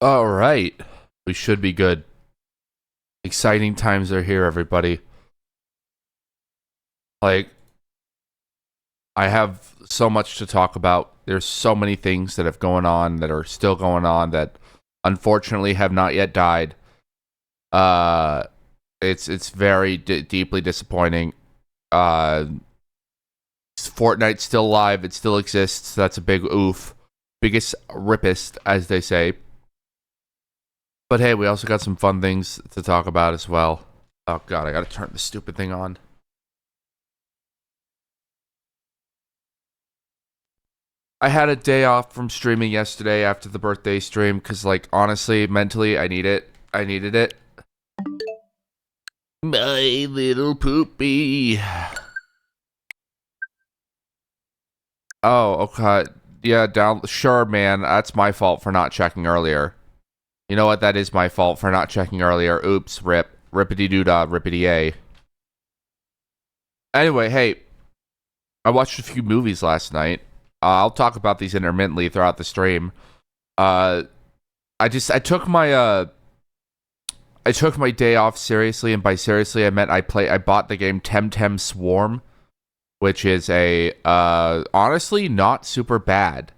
All right. We should be good. Exciting times are here, everybody. Like, I have so much to talk about. There's so many things that have going on that are still going on that unfortunately have not yet died. It's very deeply disappointing. Fortnite's still alive. It still exists. That's a big oof. Biggest ripest, as they say. But hey, we also got some fun things to talk about as well. Oh god, I gotta turn this stupid thing on. I had a day off from streaming yesterday after the birthday stream because, like, honestly, mentally, I need it. I needed it. My little poopy. Oh, okay. Yeah, Sure, man. That's my fault for not checking earlier. You know what? That is my fault for not checking earlier. Oops, rip. Rippity-doo-dah, rippity-a. Anyway, hey. I watched a few movies last night. I'll talk about these intermittently throughout the stream. I took my day off seriously, and by seriously I meant I bought the game Temtem Swarm, which is a honestly not super bad.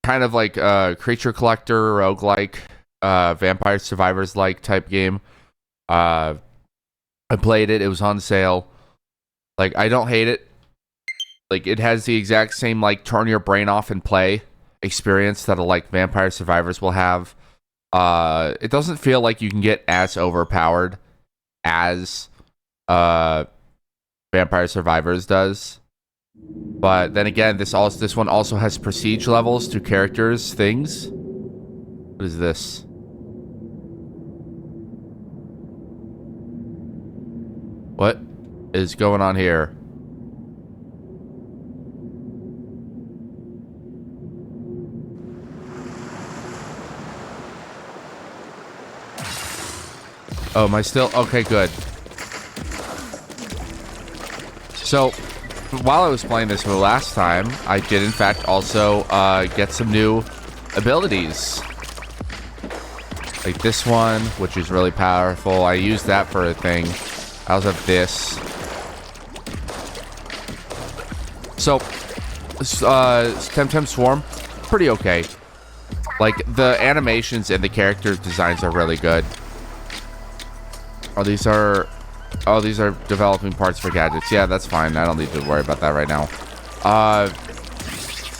Kind of like a creature collector, roguelike, Vampire Survivors like type game. I played it, it was on sale. Like, I don't hate it. Like, it has the exact same, like, turn your brain off and play experience that, like, Vampire Survivors will have. It doesn't feel like you can get as overpowered as Vampire Survivors does. But then again, this one also has prestige levels to characters, things. What is this? What is going on here? Oh, am I still? Okay, good. So, while I was playing this for the last time, I did in fact also get some new abilities. Like this one, which is really powerful. I used that for a thing. I also have this. So, Temtem Swarm, pretty okay. Like, the animations and the character designs are really good. These are developing parts for gadgets. Yeah, that's fine. I don't need to worry about that right now.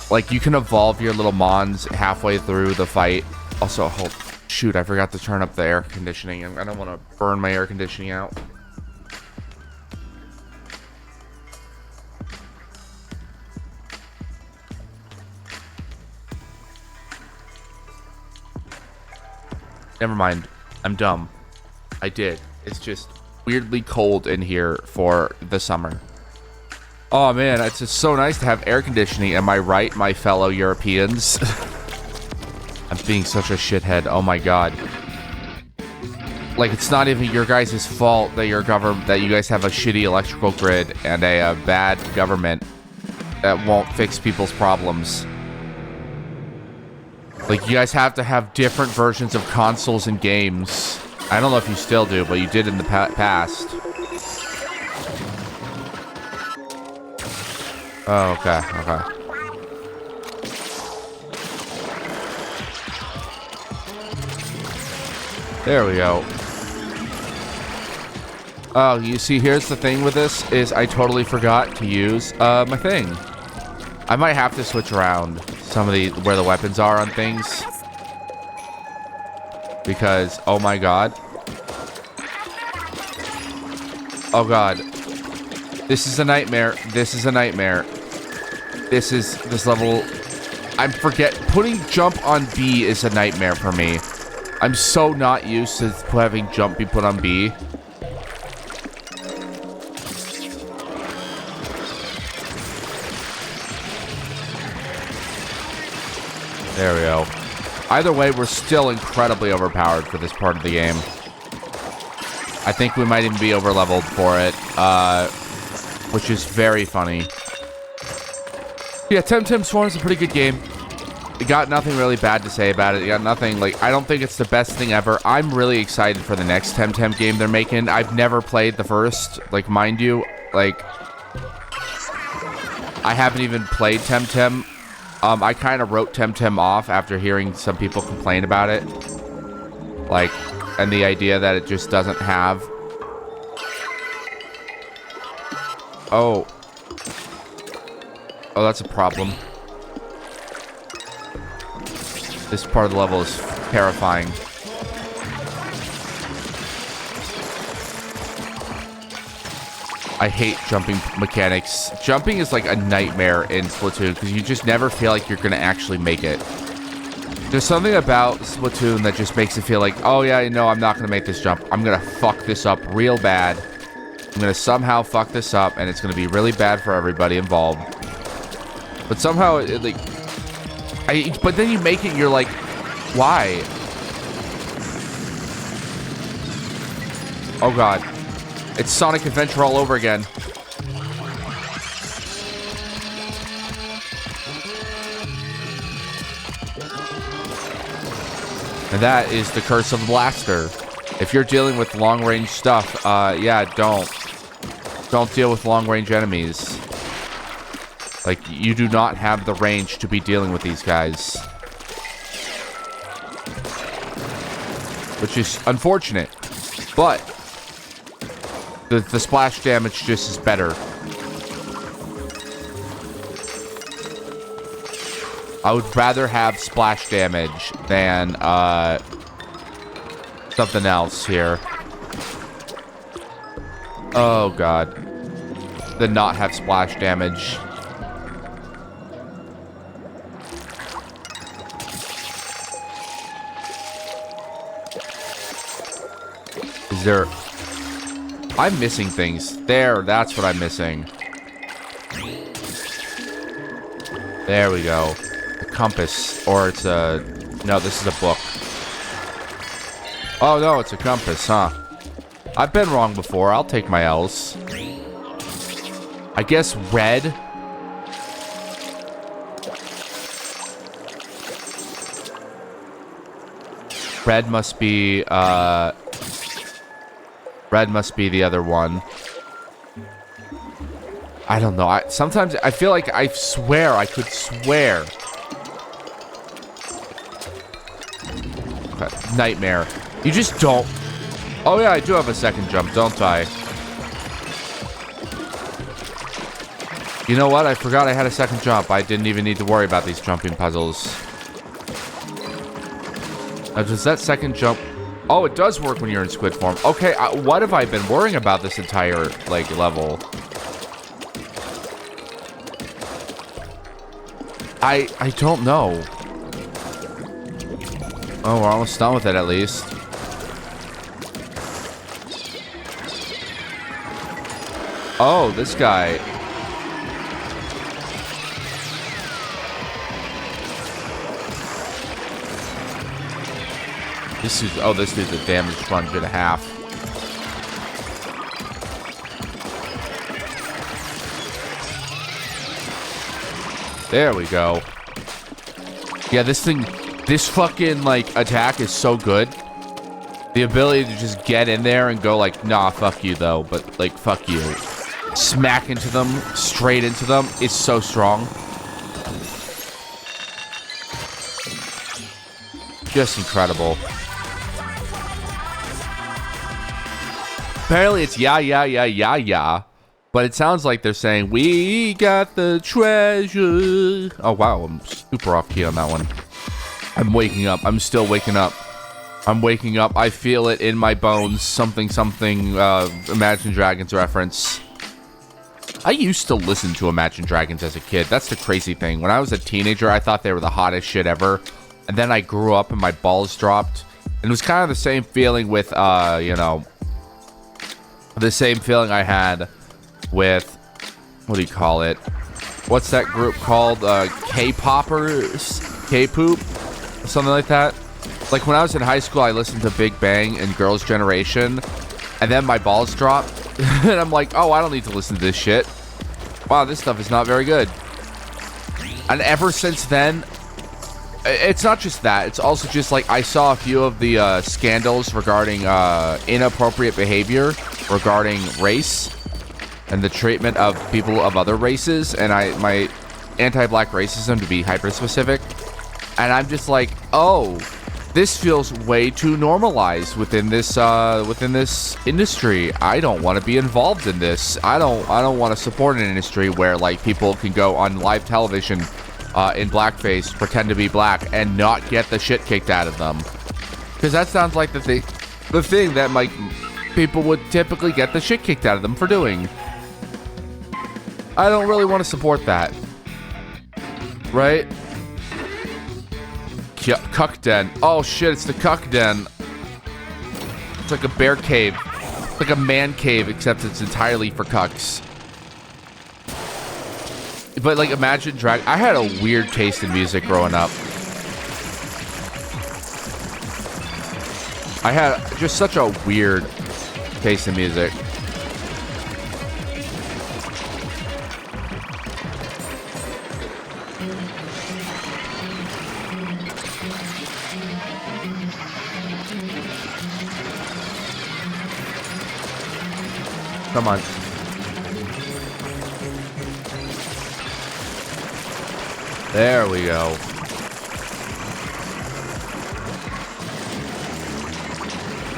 Like, you can evolve your little mons halfway through the fight. Also, shoot, I forgot to turn up the air conditioning. I don't want to burn my air conditioning out. Never mind. I'm dumb. I did. It's just weirdly cold in here for the summer. Oh man, it's just so nice to have air conditioning. Am I right, my fellow Europeans? I'm being such a shithead. Oh my god. Like, it's not even your guys' fault that that you guys have a shitty electrical grid and a bad government that won't fix people's problems. Like, you guys have to have different versions of consoles and games. I don't know if you still do, but you did in the past. Oh, okay, okay. There we go. Oh, you see, here's the thing with this, is I totally forgot to use my thing. I might have to switch around some of where the weapons are on things. Because, oh my god. Oh god. This is a nightmare. This is a nightmare. This level... putting jump on B is a nightmare for me. I'm so not used to having jump be put on B. There we go. Either way, we're still incredibly overpowered for this part of the game. I think we might even be over-leveled for it, which is very funny. Yeah, Temtem Swarm is a pretty good game. got nothing really bad to say about it. Got nothing, like, I don't think it's the best thing ever. I'm really excited for the next Temtem game they're making. I've never played the first, like, mind you, like, I haven't even played Temtem. I kind of wrote Temtem off after hearing some people complain about it. Like, and the idea that it just doesn't have... Oh. Oh, that's a problem. This part of the level is terrifying. I hate jumping mechanics. Jumping is like a nightmare in Splatoon because you just never feel like you're going to actually make it. There's something about Splatoon that just makes it feel like, oh yeah, no, I'm not going to make this jump. I'm going to fuck this up real bad. I'm going to somehow fuck this up and it's going to be really bad for everybody involved. But somehow, like... but then you make it, you're like, why? Oh god. It's Sonic Adventure all over again. And that is the curse of the blaster. If you're dealing with long-range stuff, yeah, don't deal with long-range enemies. Like, you do not have the range to be dealing with these guys. Which is unfortunate. But the splash damage just is better. I would rather have splash damage than something else here. Oh god. Than not have splash damage. Is there... I'm missing things. There, that's what I'm missing. There we go. A compass. Or it's a... No, this is a book. Oh, no, it's a compass, huh? I've been wrong before. I'll take my L's. I guess red. Red must be, red must be the other one. I don't know. Sometimes I feel like I swear, I could swear. Okay. Nightmare. You just don't. Oh yeah, I do have a second jump, don't I? You know what? I forgot I had a second jump. I didn't even need to worry about these jumping puzzles. Now, does that second jump... Oh, it does work when you're in squid form. Okay, what have I been worrying about this entire, like, level? I don't know. Oh, we're almost done with it, at least. Oh, this guy. This is... Oh, this dude's a damage sponge and a half. There we go. Yeah, this thing... This fucking, like, attack is so good. The ability to just get in there and go like, nah, fuck you, though. But, like, fuck you. Smack into them, straight into them, is so strong. Just incredible. Apparently it's yeah. But it sounds like they're saying, we got the treasure. Oh, wow. I'm super off key on that one. I'm waking up. I'm still waking up. I'm waking up. I feel it in my bones. Something, Imagine Dragons reference. I used to listen to Imagine Dragons as a kid. That's the crazy thing. When I was a teenager, I thought they were the hottest shit ever. And then I grew up and my balls dropped. And it was kind of the same feeling with, you know... The same feeling I had with... What do you call it? What's that group called? K-poppers? K-poop? Something like that. Like, when I was in high school, I listened to Big Bang and Girls' Generation. And then my balls dropped. And I'm like, oh, I don't need to listen to this shit. Wow, this stuff is not very good. And ever since then, it's not just that. It's also just like I saw a few of the scandals regarding inappropriate behavior regarding race and the treatment of people of other races, and my anti-black racism to be hyper-specific. And I'm just like, oh, this feels way too normalized within this industry. I don't want to be involved in this. I don't want to support an industry where like people can go on live television in blackface, pretend to be black, and not get the shit kicked out of them. Because that sounds like the thing that like people would typically get the shit kicked out of them for doing. I don't really want to support that. Right? Cuck den. Oh shit, it's the cuck den. It's like a bear cave. It's like a man cave, except it's entirely for cucks. But like, imagine drag. I had a weird taste in music growing up. I had just such a weird taste in music. Come on. There we go.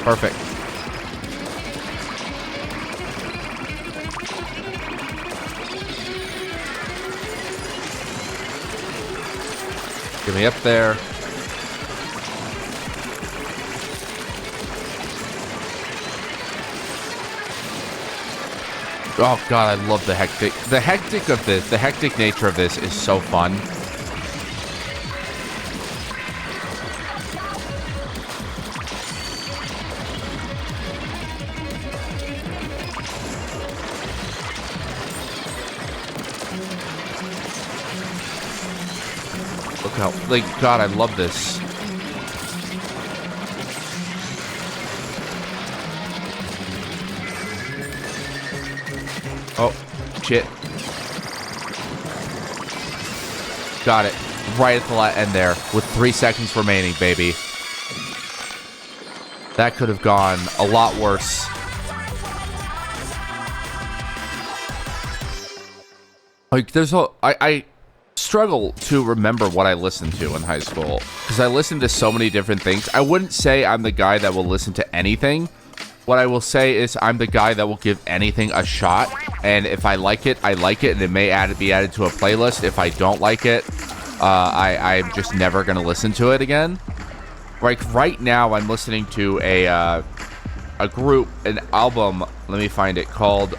Perfect. Get me up there. Oh god, I love the hectic nature of this is so fun. Look how, like, god, I love this. Oh, shit. Got it. Right at the end there, with 3 seconds remaining, baby. That could have gone a lot worse. Like, I struggle to remember what I listened to in high school, because I listened to so many different things. I wouldn't say I'm the guy that will listen to anything. What I will say is I'm the guy that will give anything a shot, and if I like it, I like it, and it may be added to a playlist. If I don't like it, I'm just never going to listen to it again. Like, right now, I'm listening to a group, an album, let me find it, called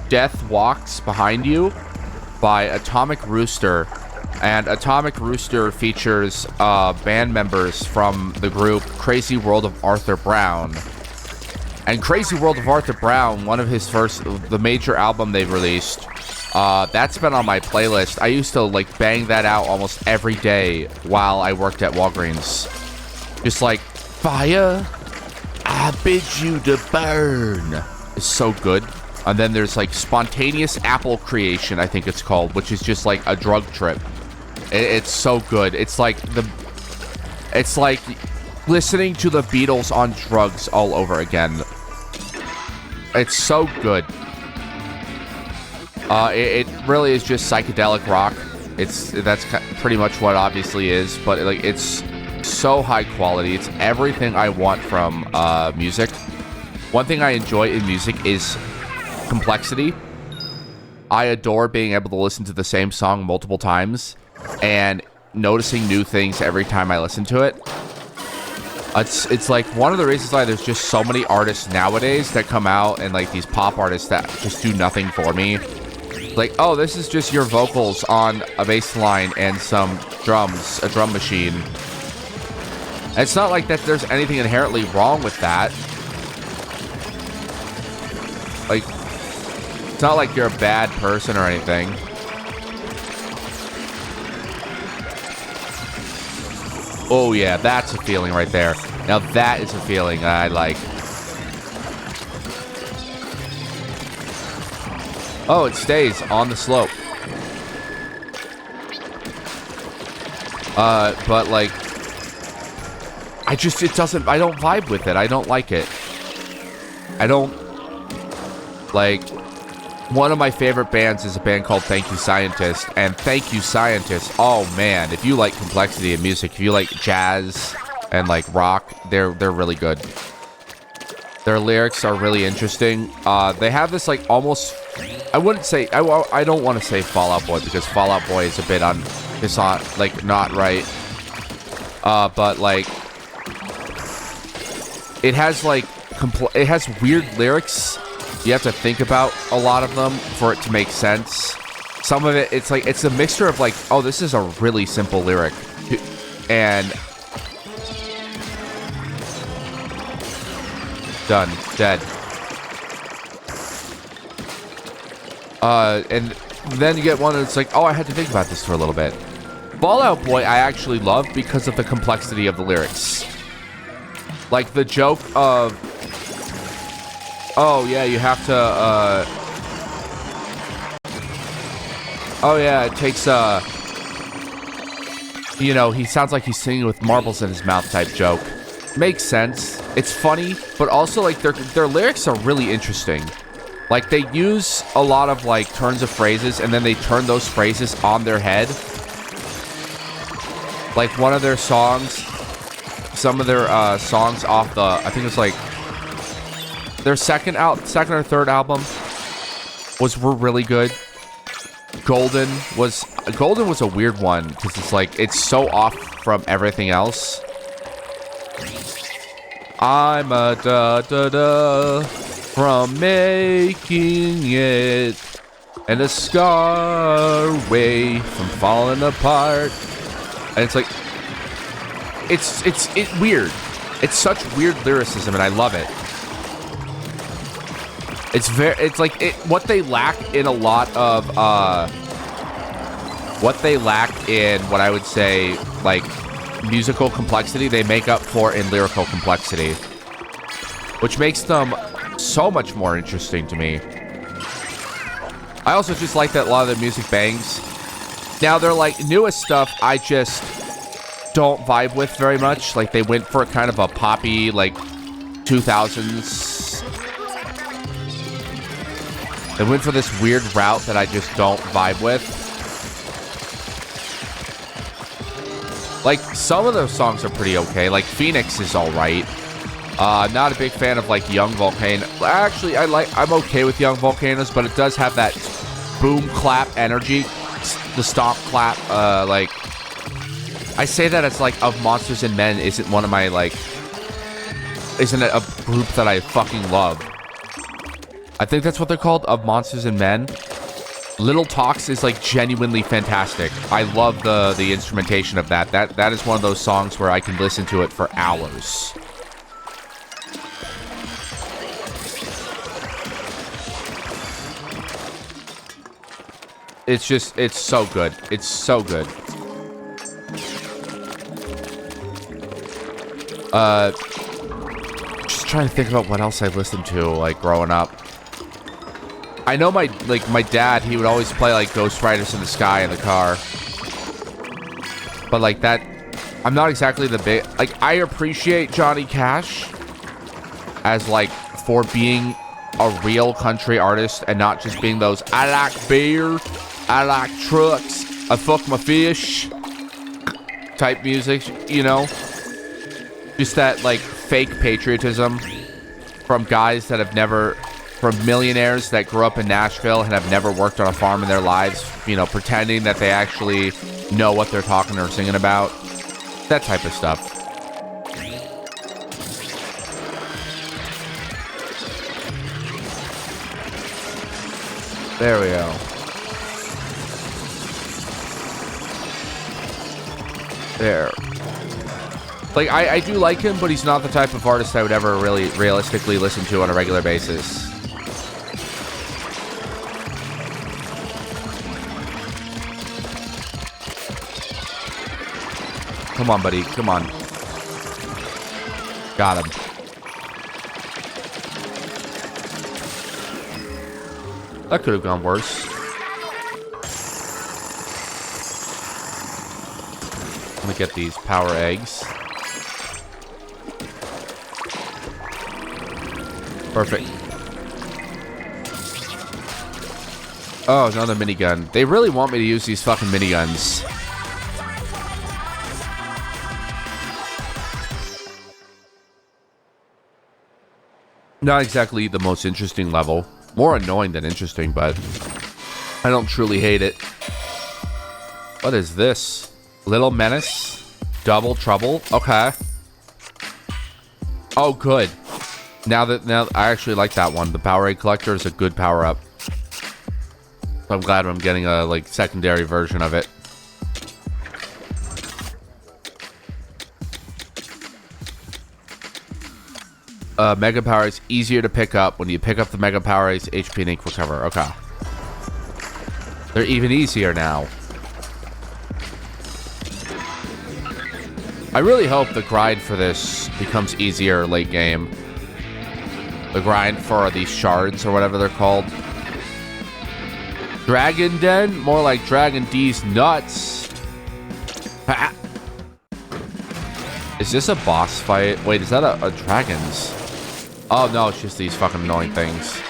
Death Walks Behind You by Atomic Rooster. And Atomic Rooster features band members from the group Crazy World of Arthur Brown. And Crazy World of Arthur Brown, one of his first, the major album they released, that's been on my playlist. I used to like bang that out almost every day while I worked at Walgreens. Just like, fire, I bid you to burn. It's so good. And then there's like Spontaneous Apple Creation, I think it's called, which is just like a drug trip. It's so good. It's like listening to the Beatles on drugs all over again. It's so good. It really is just psychedelic rock. That's pretty much what it obviously is, but like it's so high quality. It's everything I want from music. One thing I enjoy in music is complexity. I adore being able to listen to the same song multiple times and noticing new things every time I listen to it. It's like one of the reasons why there's just so many artists nowadays that come out, and like these pop artists that just do nothing for me. Like, oh, this is just your vocals on a bass line and some drums, a drum machine. And it's not like that there's anything inherently wrong with that. Like, it's not like you're a bad person or anything. Oh yeah, that's a feeling right there. Now that is a feeling I like. Oh, it stays on the slope. But like, I don't vibe with it. I don't like it. I don't like. One of my favorite bands is a band called Thank You Scientist, and Thank You Scientist, oh man, if you like complexity in music, if you like jazz and like rock, they're really good. Their lyrics are really interesting. They have this like almost, I wouldn't say, I don't want to say Fall Out Boy, because Fall Out Boy is a bit it's not, like, not right. But like, it has like, it has weird lyrics. You have to think about a lot of them for it to make sense. Some of it, it's like, it's a mixture of like, oh, this is a really simple lyric. And done. Dead. And then you get one that's like, oh, I had to think about this for a little bit. Fall Out Boy I actually love because of the complexity of the lyrics. Like the joke of, oh yeah, you have to, oh yeah, it takes, you know, he sounds like he's singing with marbles in his mouth type joke. Makes sense. It's funny, but also like their lyrics are really interesting. Like they use a lot of like turns of phrases and then they turn those phrases on their head. Like one of their songs, some of their songs off the, I think it was like their second or third album were really good. Golden was a weird one because it's like it's so off from everything else. I'm a da from making it, and a scar away from falling apart. And it's like, it's weird. It's such weird lyricism, and I love it. It's like what they lack in a lot of what I would say like musical complexity, they make up for in lyrical complexity, which makes them so much more interesting to me. I also just like that a lot of their music bangs. Now their like newest stuff I just don't vibe with very much. Like they went for kind of a poppy like 2000s. They went for this weird route that I just don't vibe with. Like, some of those songs are pretty okay. Like, Phoenix is alright. Not a big fan of, like, Young Volcano. Actually, I'm okay with Young Volcanoes, but it does have that boom clap energy. The stomp clap. Like, I say that it's like, Of Monsters and Men isn't one of my, like, isn't it a group that I fucking love. I think that's what they're called, Of Monsters and Men. Little Talks is like genuinely fantastic. I love the instrumentation of that. That is one of those songs where I can listen to it for hours. It's so good. It's so good. Just trying to think about what else I listened to like growing up. I know my dad, he would always play like Ghost Riders in the Sky in the car. But like that, I'm not exactly the big, like I appreciate Johnny Cash as like for being a real country artist and not just being those, I like beer, I like trucks, I fuck my fish type music, you know? Just that like fake patriotism from guys that have never, from millionaires that grew up in Nashville and have never worked on a farm in their lives, you know, pretending that they actually know what they're talking or singing about. That type of stuff. There we go. There. Like, I do like him, but he's not the type of artist I would ever really realistically listen to on a regular basis. Come on, buddy. Come on. Got him. That could have gone worse. gonna get these power eggs. Perfect. Oh, another minigun. They really want me to use these fucking miniguns. Not exactly the most interesting level. More annoying than interesting, but I don't truly hate it. What is this? Little Menace? Double Trouble? Okay. Oh, good. Now I actually like that one. The Power Egg Collector is a good power-up. I'm glad I'm getting a, like, secondary version of it. Mega Power is easier to pick up. When you pick up the Mega Power Eggs, HP and ink recover. Okay. They're even easier now. I really hope the grind for this becomes easier late game. The grind for these shards or whatever they're called. Dragon Den? More like Dragon D's nuts. Ha! Is this a boss fight? Wait, is that a dragon's? Oh no, it's just these fucking annoying things.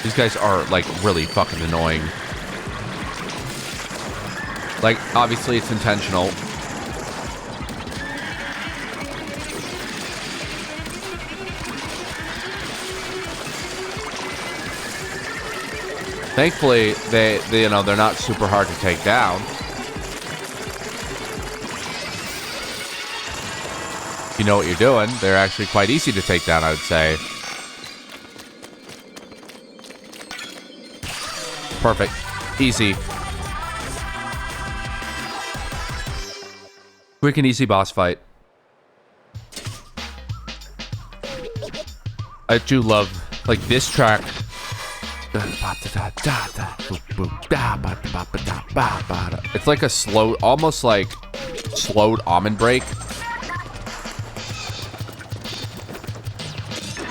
These guys are, like, really fucking annoying. Like, obviously it's intentional. Thankfully, they you know, they're not super hard to take down. If you know what you're doing, they're actually quite easy to take down, I would say. Perfect. Easy. Quick and easy boss fight. I do love, like, this track. It's like a slow, almost like slowed almond break.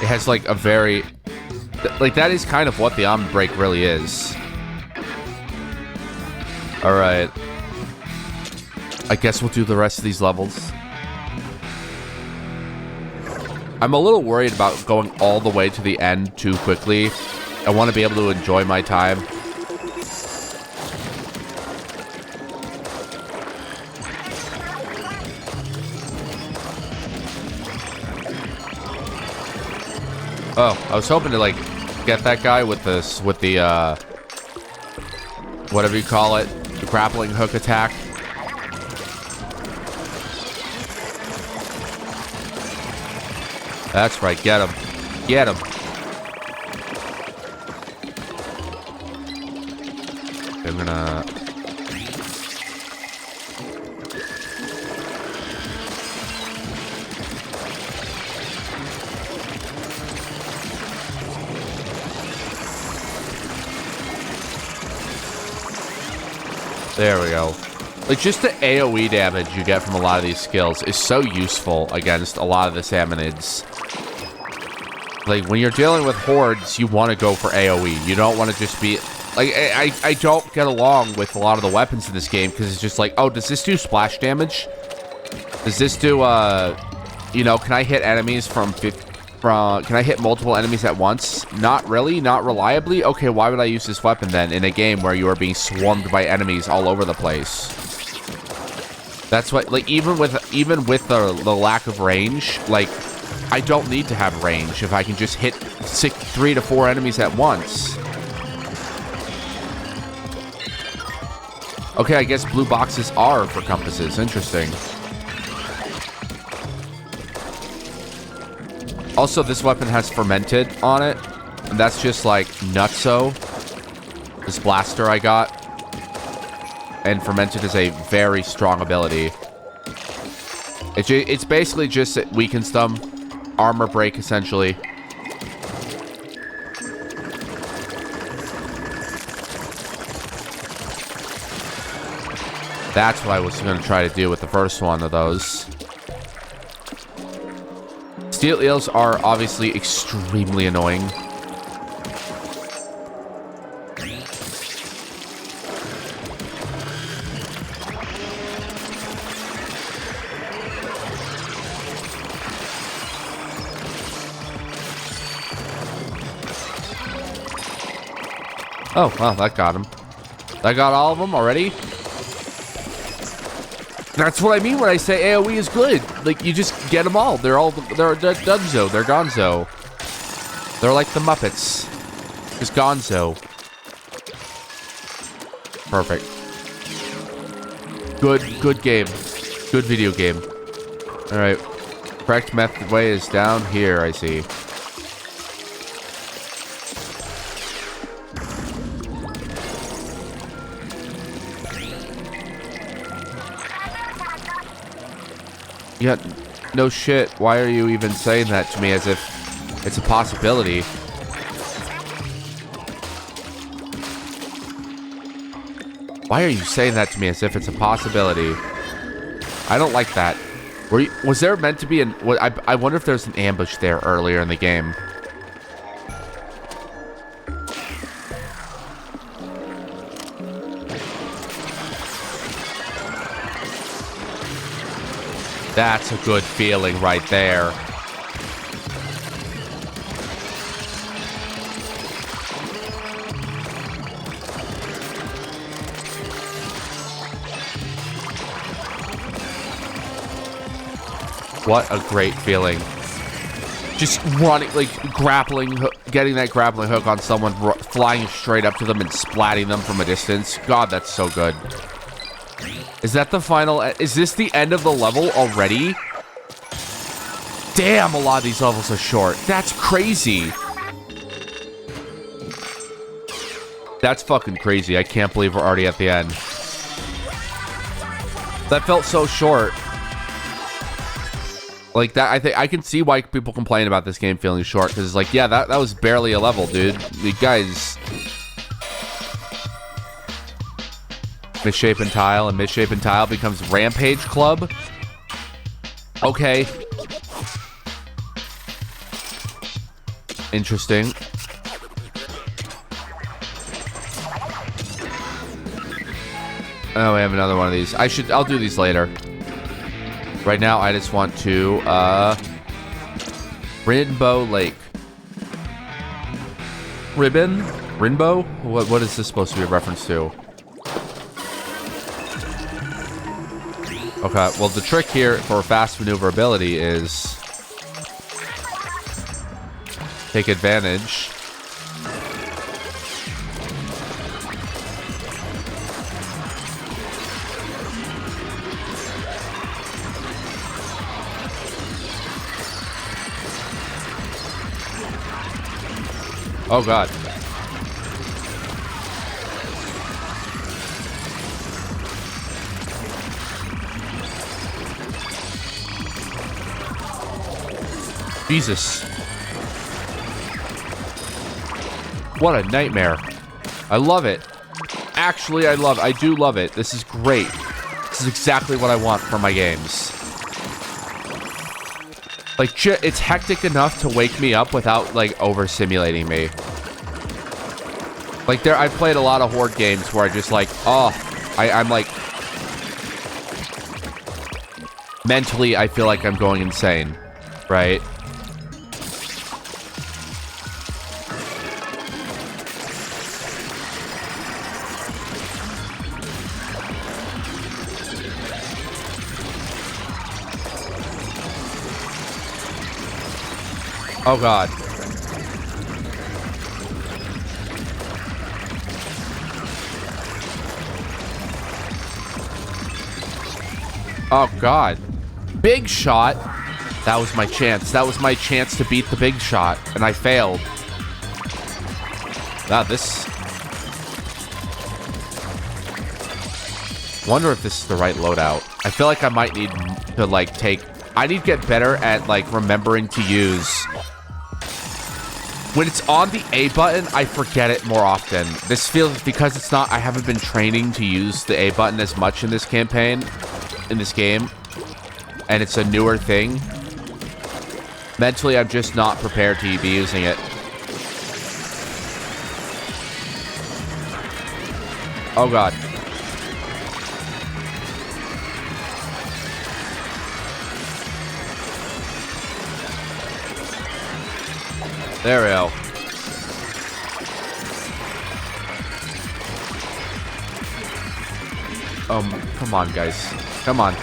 It has like a very, like, that is kind of what the almond break really is. All right. I guess we'll do the rest of these levels. I'm a little worried about going all the way to the end too quickly. I want to be able to enjoy my time. Oh, I was hoping to, like, get that guy with this, with the, whatever you call it, the grappling hook attack. That's right, get him. Get him. I'm gonna... There we go. Like, just the AoE damage you get from a lot of these skills is so useful against a lot of the Salmonids. Like, when you're dealing with hordes, you want to go for AoE. You don't want to just be... Like, I don't get along with a lot of the weapons in this game, because it's just like, oh, does this do splash damage? Does this do, you know, can I hit enemies can I hit multiple enemies at once? Not really, not reliably? Okay, why would I use this weapon then in a game where you are being swarmed by enemies all over the place? That's what, like, even with the lack of range, like, I don't need to have range if I can just hit 3 to 4 enemies at once. Okay, I guess blue boxes are for compasses. Interesting. Also, this weapon has Fermented on it. And that's just like nutso. This blaster I got. And Fermented is a very strong ability. It's basically just it weakens them. Armor break, essentially. That's what I was going to try to do with the first one of those. Steel eels are obviously extremely annoying. Oh, well, that got him. That got all of them already? That's what I mean when I say AoE is good. Like, you just get them all. They're donezo. They're gonzo. They're like the Muppets. Just gonzo. Perfect. Good game. Good video game. Alright. Correct method way is down here, I see. Yeah, no shit. Why are you even saying that to me as if it's a possibility? Why are you saying that to me as if it's a possibility? I don't like that. Was there meant to be an... I wonder if there's an ambush there earlier in the game. That's a good feeling right there. What a great feeling. Just running, like, getting that grappling hook on someone, flying straight up to them and splatting them from a distance. God, that's so good. Is that the final... Is this the end of the level already? Damn, a lot of these levels are short. That's crazy. That's fucking crazy. I can't believe we're already at the end. That felt so short. Like, that, I think I can see why people complain about this game feeling short. Because it's like, yeah, that was barely a level, dude. You guys... Misshapen Tile, and Misshapen Tile becomes Rampage Club. Okay. Interesting. Oh, we have another one of these. I'll do these later. Right now, I just want to, Rainbow Lake. Ribbon? Rainbow? What is this supposed to be a reference to? Okay, well, the trick here for fast maneuverability is take advantage. Oh, God. Jesus. What a nightmare. I love it. Actually, I do love it. This is great. This is exactly what I want for my games. Like, it's hectic enough to wake me up without, like, over-simulating me. Like, I've played a lot of horde games where I just, like, oh, I'm, like... Mentally, I feel like I'm going insane. Right? Oh, God. Oh, God. Big shot. That was my chance. That was my chance to beat the big shot, and I failed. Wow, this... Wonder if this is the right loadout. I feel like I might need to, like, I need to get better at, like, remembering to use... When it's on the A button, I forget it more often. This feels... Because it's not... I haven't been training to use the A button as much in this campaign. In this game. And it's a newer thing. Mentally, I'm just not prepared to be using it. Oh, God. There we go. Come on, guys. Come on.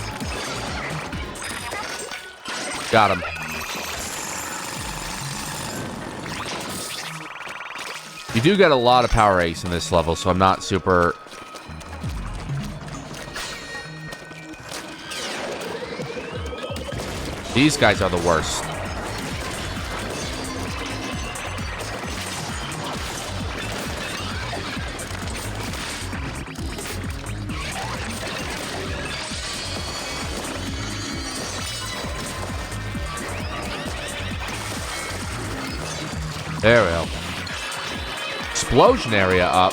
Got him. You do get a lot of power ace in this level, so I'm not super... These guys are the worst. There we go. Explosion area up.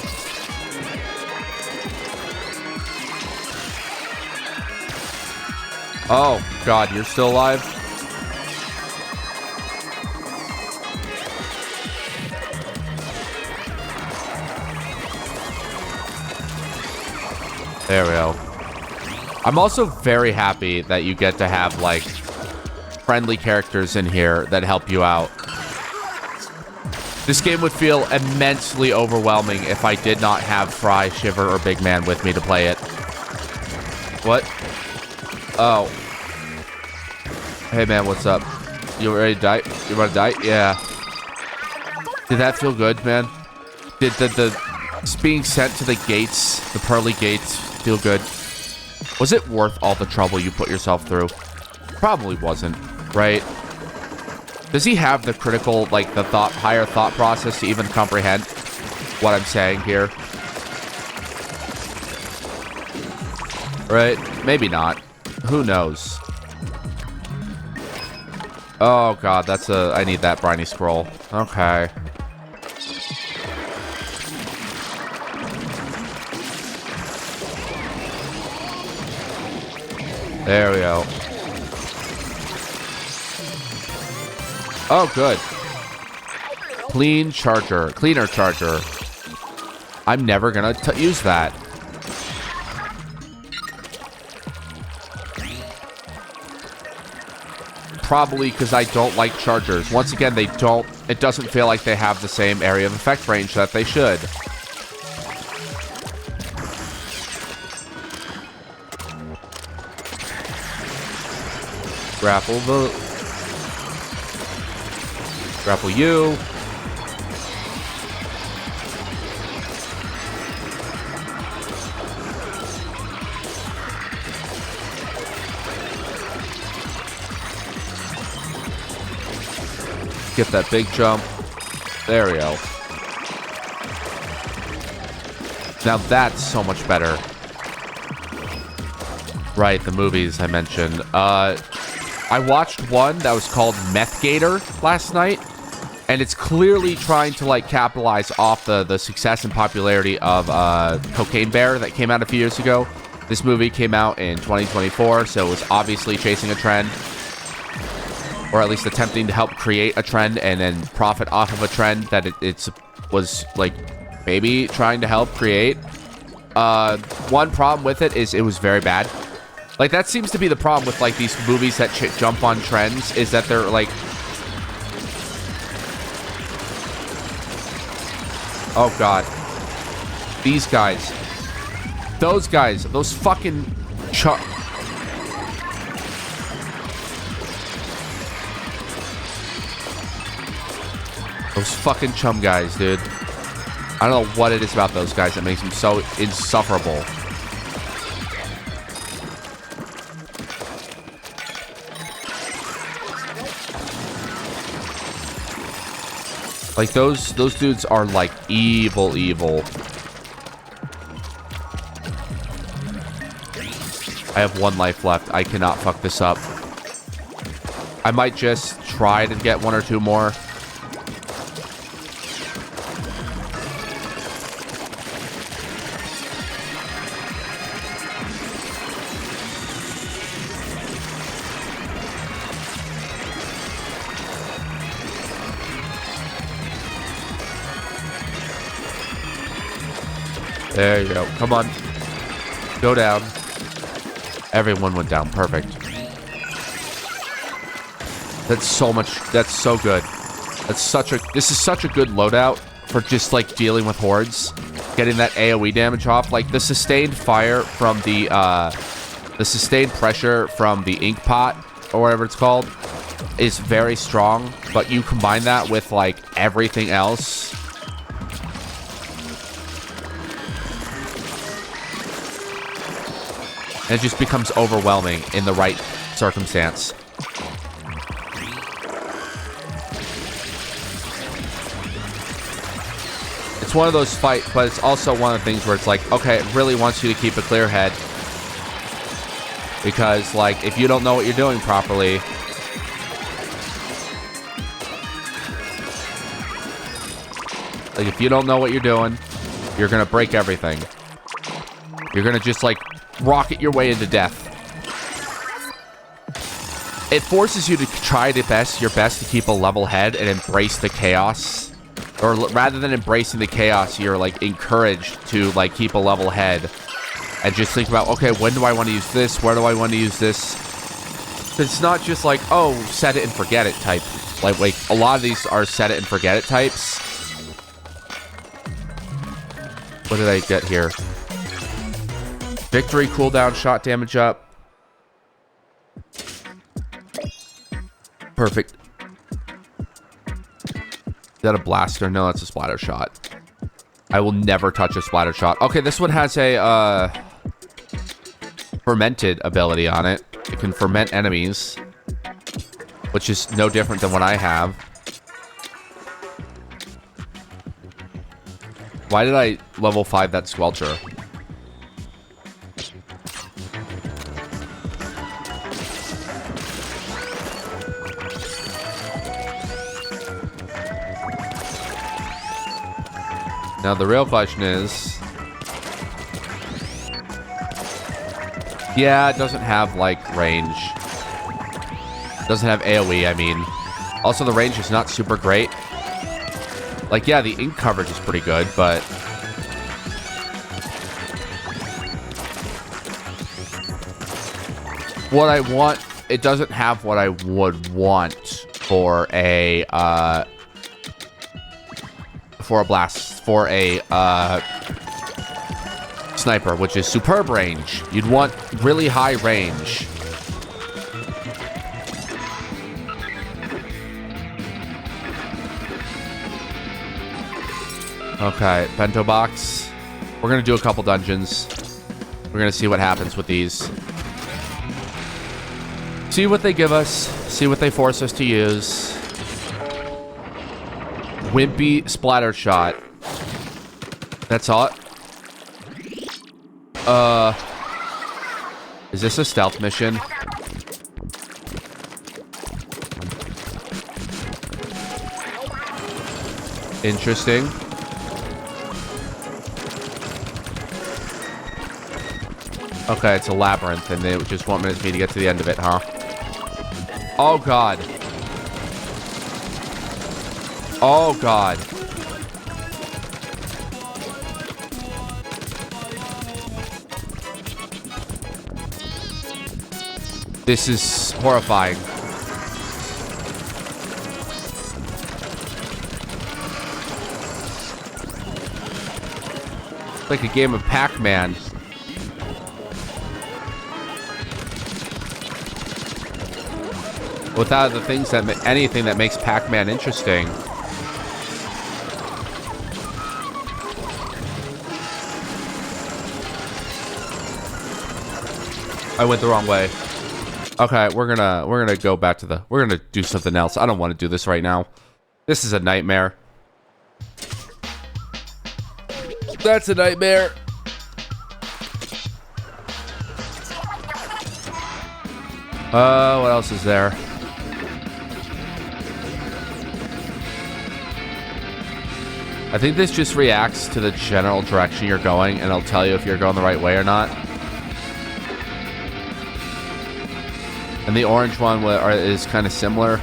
Oh, God, you're still alive? There we go. I'm also very happy that you get to have, like, friendly characters in here that help you out. This game would feel immensely overwhelming if I did not have Fry, Shiver, or Big Man with me to play it. What? Oh. Hey, man, what's up? You ready to die? You want to die? Yeah. Did that feel good, man? Did the being sent to the gates, the pearly gates, feel good? Was it worth all the trouble you put yourself through? Probably wasn't, right? Does he have the critical, like, the higher thought process to even comprehend what I'm saying here? Right? Maybe not. Who knows? Oh, God, that's I need that briny scroll. Okay. There we go. Oh, good. Cleaner charger. I'm never gonna use that. Probably because I don't like chargers. Once again, it doesn't feel like they have the same area of effect range that they should. Grapple you. Get that big jump. There we go. Now that's so much better. Right, the movies I mentioned. I watched one that was called Meth Gator last night, and it's clearly trying to, like, capitalize off the success and popularity of Cocaine Bear that came out a few years ago. This movie came out in 2024, so it was obviously chasing a trend, or at least attempting to help create a trend and then profit off of a trend that it was, like, maybe trying to help create. One problem with it is it was very bad. Like, that seems to be the problem with, like, these movies that jump on trends, is that they're, like... Oh, God. These guys. Those guys. Those fucking... Those fucking chum guys, dude. I don't know what it is about those guys that makes them so insufferable. Like, those dudes are, like, evil. I have 1 life left. I cannot fuck this up. I might just try to get 1 or 2 more. There you go. Come on. Go down. Everyone went down. Perfect. That's so much. That's so good. This is such a good loadout for just like dealing with hordes. Getting that AoE damage off. Like the sustained fire from the sustained pressure from the ink pot or whatever it's called is very strong. But you combine that with like everything else. And it just becomes overwhelming in the right circumstance. It's one of those fights, but it's also one of the things where it's like, okay, it really wants you to keep a clear head. Because, like, if you don't know what you're doing properly... Like, if you don't know what you're doing, you're gonna break everything. You're gonna just, like... rocket your way into death. It forces you to try your best to keep a level head and embrace the chaos. Or rather than embracing the chaos, you're like encouraged to like keep a level head and just think about, okay, when do I want to use this? Where do I want to use this? It's not just like, oh, set it and forget it type. Like a lot of these are set it and forget it types. What did I get here? Victory cooldown, shot damage up. Perfect. Is that a blaster? No, that's a splatter shot. I will never touch a splatter shot. Okay, this one has a fermented ability on it. It can ferment enemies, which is no different than what I have. Why did I level 5 that Squelcher? Now the real question is... Yeah, it doesn't have, like, range. It doesn't have AoE, I mean. Also, the range is not super great. Like, yeah, the ink coverage is pretty good, but... What I want... It doesn't have what I would want for a, for a sniper, which is superb range. You'd want really high range. Okay, bento box. We're gonna do a couple dungeons. We're gonna see what happens with these. See what they give us. See what they force us to use. Wimpy splatter shot. That's all. Is this a stealth mission? Interesting. Okay, it's a labyrinth, and they just want me to get to the end of it, huh? Oh, God. Oh, God. This is horrifying. Like a game of Pac-Man. Without the things that anything that makes Pac-Man interesting. I went the wrong way. Okay, we're gonna go back to we're gonna do something else. I don't want to do this right now. This is a nightmare. That's a nightmare. What else is there? I think this just reacts to the general direction you're going, and it'll tell you if you're going the right way or not. And the orange one is kind of similar.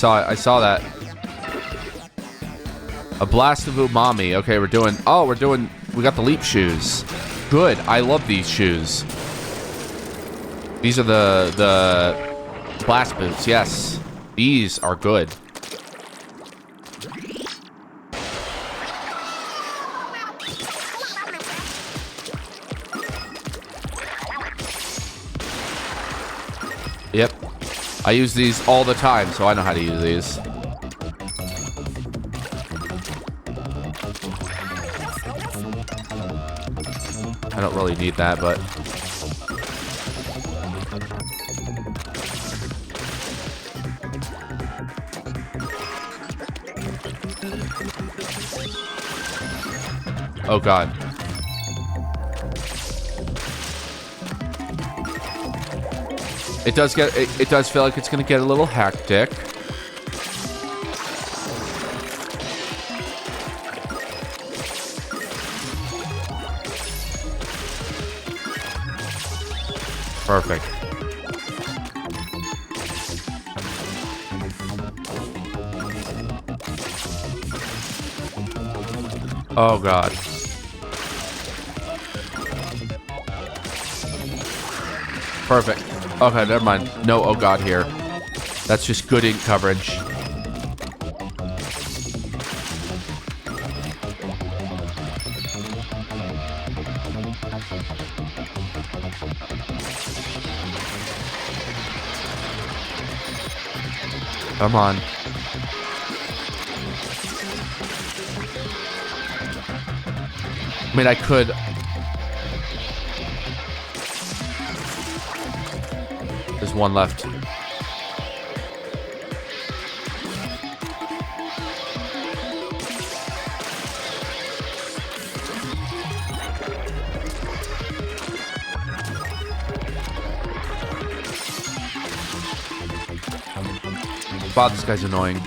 I saw that. A blast of umami. Okay, we got the leap shoes. Good. I love these shoes. These are the blast boots. Yes. These are good. Yep. I use these all the time, so I know how to use these. I don't really need that, but... Oh god. It does feel like it's gonna get a little hectic. Perfect. Oh god. Perfect. Okay, never mind. No, oh god here. That's just good ink coverage. Come on. I mean, I could... There's one left. Wow, this guy's annoying.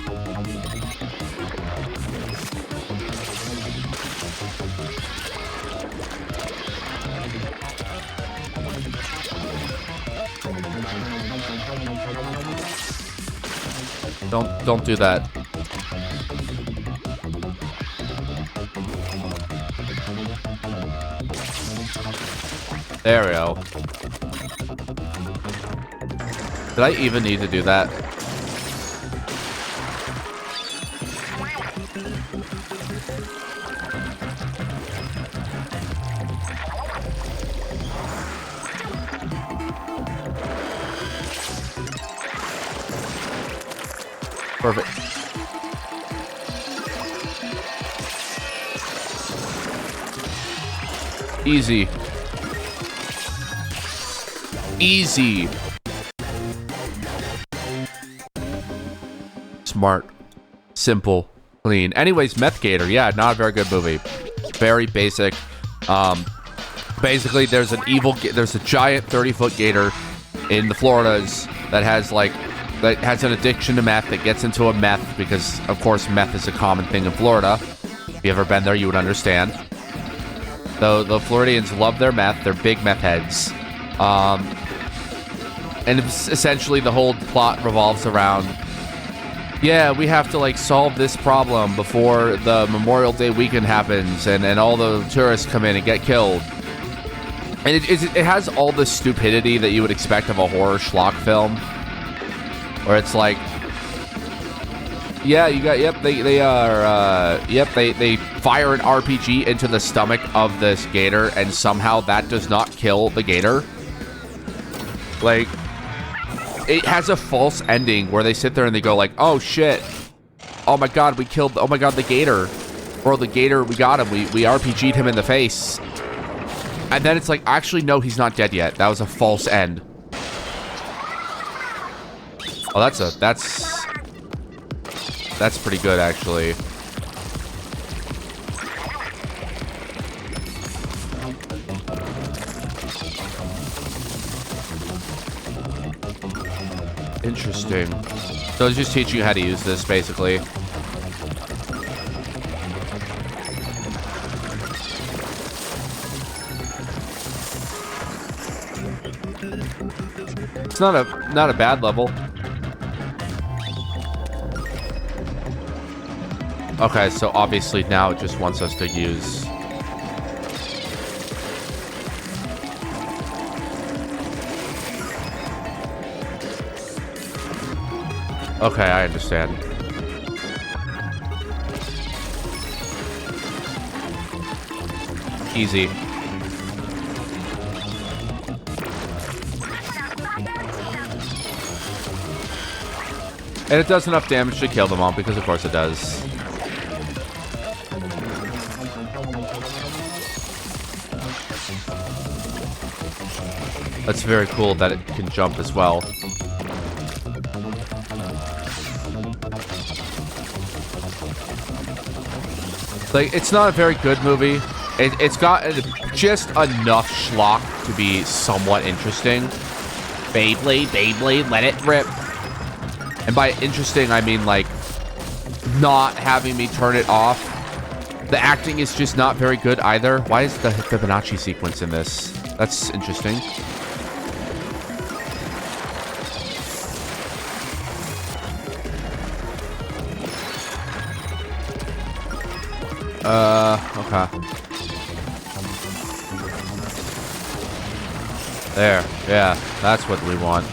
Don't do that. There we go. Did I even need to do that? Perfect. Easy. Easy. Smart. Simple. Clean. Anyways, Meth Gator. Yeah, not a very good movie. Very basic. Basically, there's a giant 30-foot gator in the Floridas that has an addiction to meth, that gets into a meth because, of course, meth is a common thing in Florida. If you ever been there, you would understand. Though the Floridians love their meth, they're big meth heads. And it's essentially the whole plot revolves around, yeah, we have to solve this problem before the Memorial Day weekend happens and all the tourists come in and get killed. And it has all the stupidity that you would expect of a horror schlock film. Where it's like, yeah, you got, yep, they fire an RPG into the stomach of this gator, and somehow that does not kill the gator. Like, it has a false ending where they sit there and they go like, oh shit, oh my god, the gator. Bro, the gator, we got him, we RPG'd him in the face. And then it's like, actually, no, he's not dead yet. That was a false end. Oh, that's pretty good, actually. Interesting. So it's just teaching you how to use this, basically. It's not a bad level. Okay, so obviously now it just wants us to use... Okay, I understand. Easy. And it does enough damage to kill them all, because of course it does. That's very cool that it can jump as well. Like, it's not a very good movie. It's got just enough schlock to be somewhat interesting. Beyblade, let it rip. And by interesting, I mean, like, not having me turn it off. The acting is just not very good either. Why is the Fibonacci sequence in this? That's interesting. Okay. There. Yeah, that's what we want.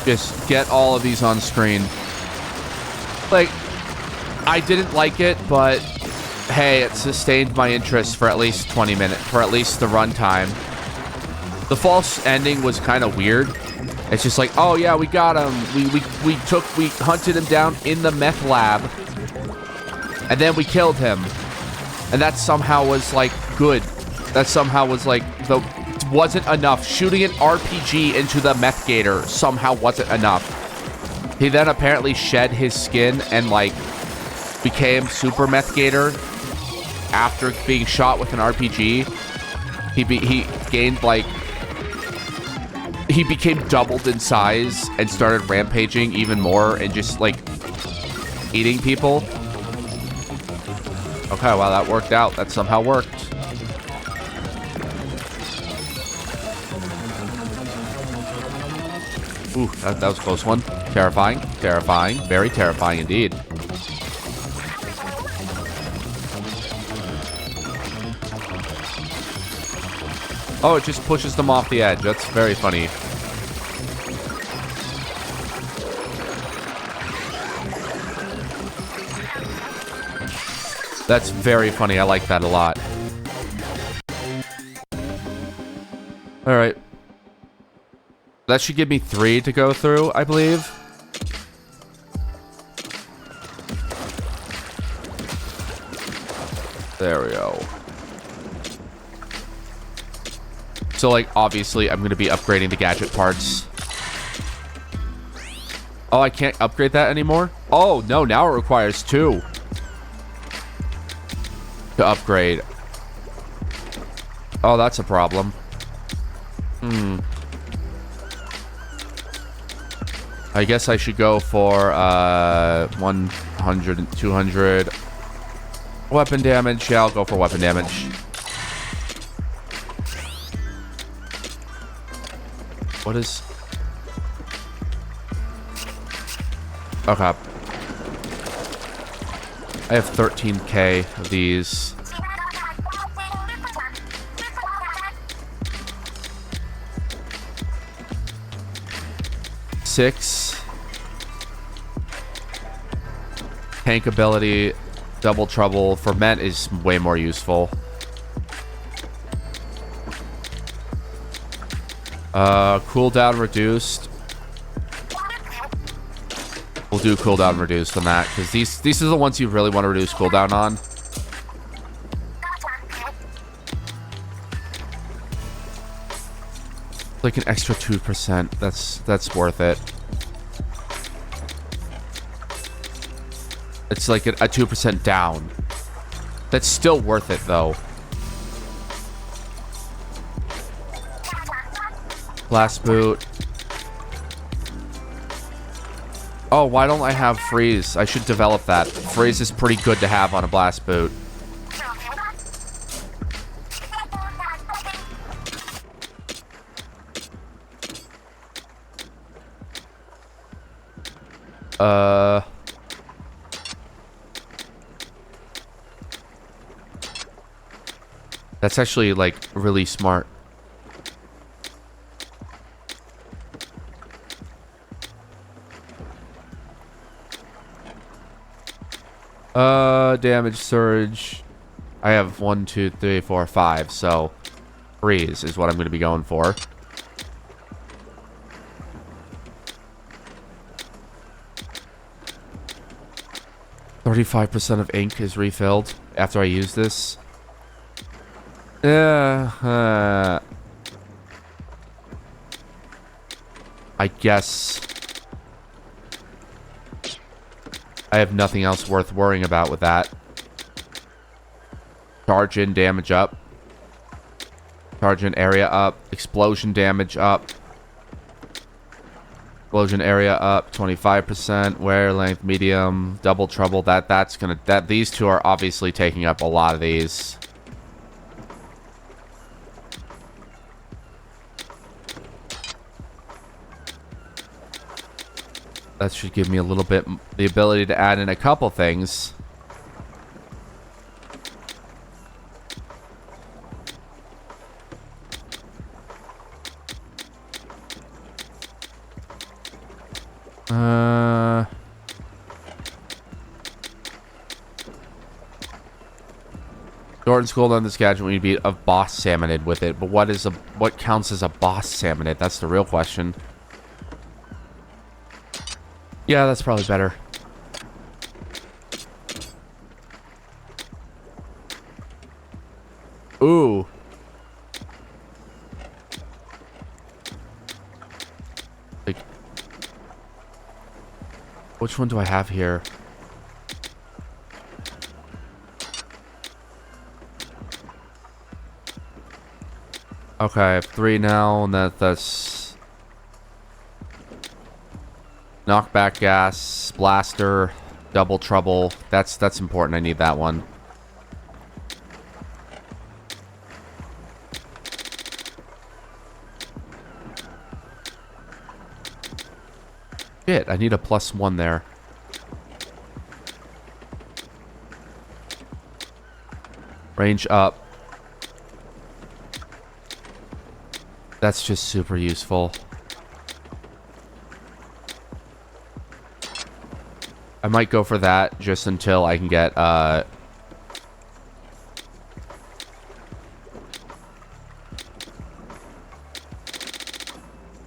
Just get all of these on screen. Like, I didn't like it, but hey, it sustained my interest for at least 20 minutes, for at least the runtime. The false ending was kind of weird. It's just like, oh yeah, we got him. We hunted him down in the meth lab, and then we killed him, and that somehow was like good. That somehow was like wasn't enough. Shooting an RPG into the meth gator somehow wasn't enough. He then apparently shed his skin and like became super meth gator after being shot with an RPG. He gained like. He became doubled in size and started rampaging even more and just, like, eating people. Okay, well, that worked out. That somehow worked. Ooh, that was a close one. Terrifying. Terrifying. Very terrifying indeed. Oh, it just pushes them off the edge. That's very funny. That's very funny. I like that a lot. Alright. That should give me 3 to go through, I believe. There we go. So, like, obviously, I'm going to be upgrading the gadget parts. Oh, I can't upgrade that anymore? Oh, no, now it requires 2 to upgrade. Oh, that's a problem. I guess I should go for 100 and 200 weapon damage. Yeah, I'll go for weapon damage. What is... Okay. I have 13k of these. Six. Tank ability, double trouble for Met is way more useful. Cooldown reduced. do cooldown reduced on that, because these are the ones you really want to reduce cooldown on. Like an extra 2%. That's worth it. It's like a 2% down. That's still worth it, though. Blast boot. Oh, why don't I have freeze? I should develop that. Freeze is pretty good to have on a blast boot. That's actually, like, really smart. Damage surge. I have 1, 2, 3, 4, 5, so freeze is what I'm going to be going for. %of ink is refilled after I use this. I guess I have nothing else worth worrying about with that. Charge in, damage up. Charge in, area up. Explosion damage up. Explosion area up 25%. Wear length medium. Double trouble. These two are obviously taking up a lot of these. That should give me a little bit the ability to add in a couple things. Jordan's cooldown on this gadget when you beat a boss salmonid with it, but what counts as a boss salmonid? That's the real question. Yeah, that's probably better. Ooh. Like, which one do I have here? Okay, I have 3 now, and that's knockback gas, blaster, double trouble. That's important. I need that one. Shit, I need a +1 there. Range up. That's just super useful. I might go for that just until I can get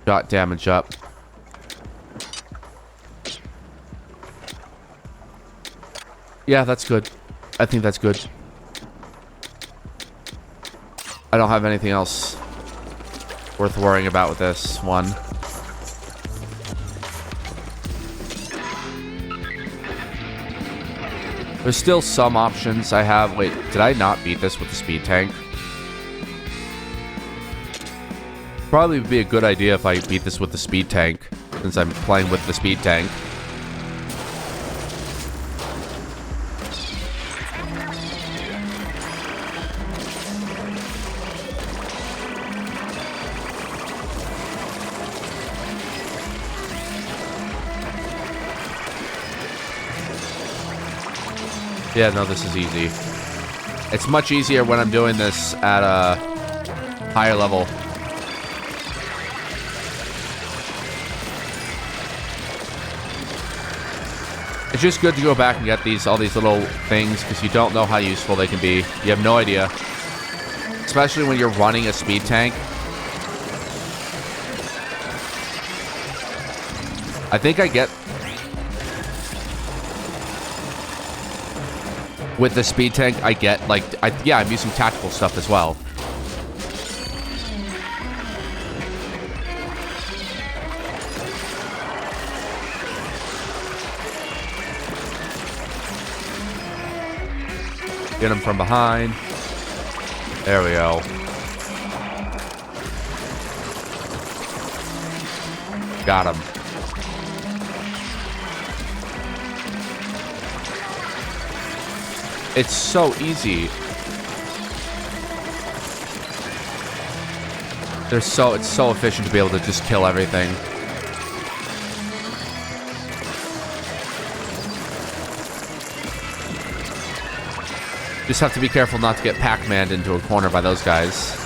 shot damage up. Yeah, that's good. I think that's good. I don't have anything else worth worrying about with this one. There's still some options I have. Wait, did I not beat this with the speed tank? Probably would be a good idea if I beat this with the speed tank, since I'm playing with the speed tank. Yeah, no, this is easy. It's much easier when I'm doing this at a higher level. It's just good to go back and get all these little things, because you don't know how useful they can be. You have no idea. Especially when you're running a speed tank. I think I get With the speed tank, I get, like, yeah, I'm using tactical stuff as well. Get him from behind. There we go. Got him. It's so easy. It's so efficient to be able to just kill everything. Just have to be careful not to get Pac-Man'd into a corner by those guys.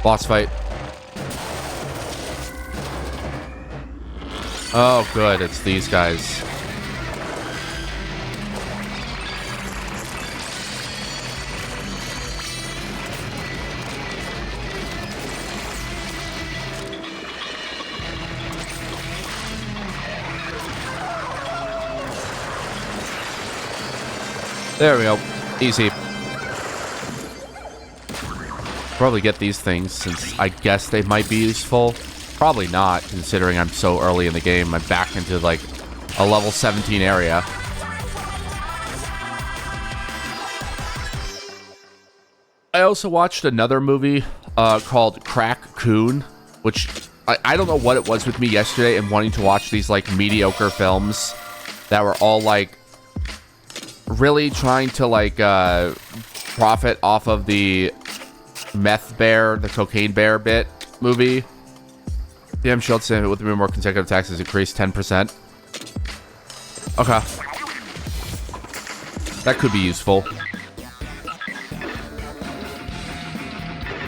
Boss fight. Oh, good. It's these guys. There we go. Easy. Probably get these things since I guess they might be useful. Probably not, considering I'm so early in the game. I'm back into, like, a level 17 area. I also watched another movie called Crack Coon, which I don't know what it was with me yesterday and wanting to watch these, like, mediocre films that were all, like, really trying to, like, profit off of the meth bear, the cocaine bear bit movie. DM Schultz with more consecutive attacks has increased 10%. Okay. That could be useful.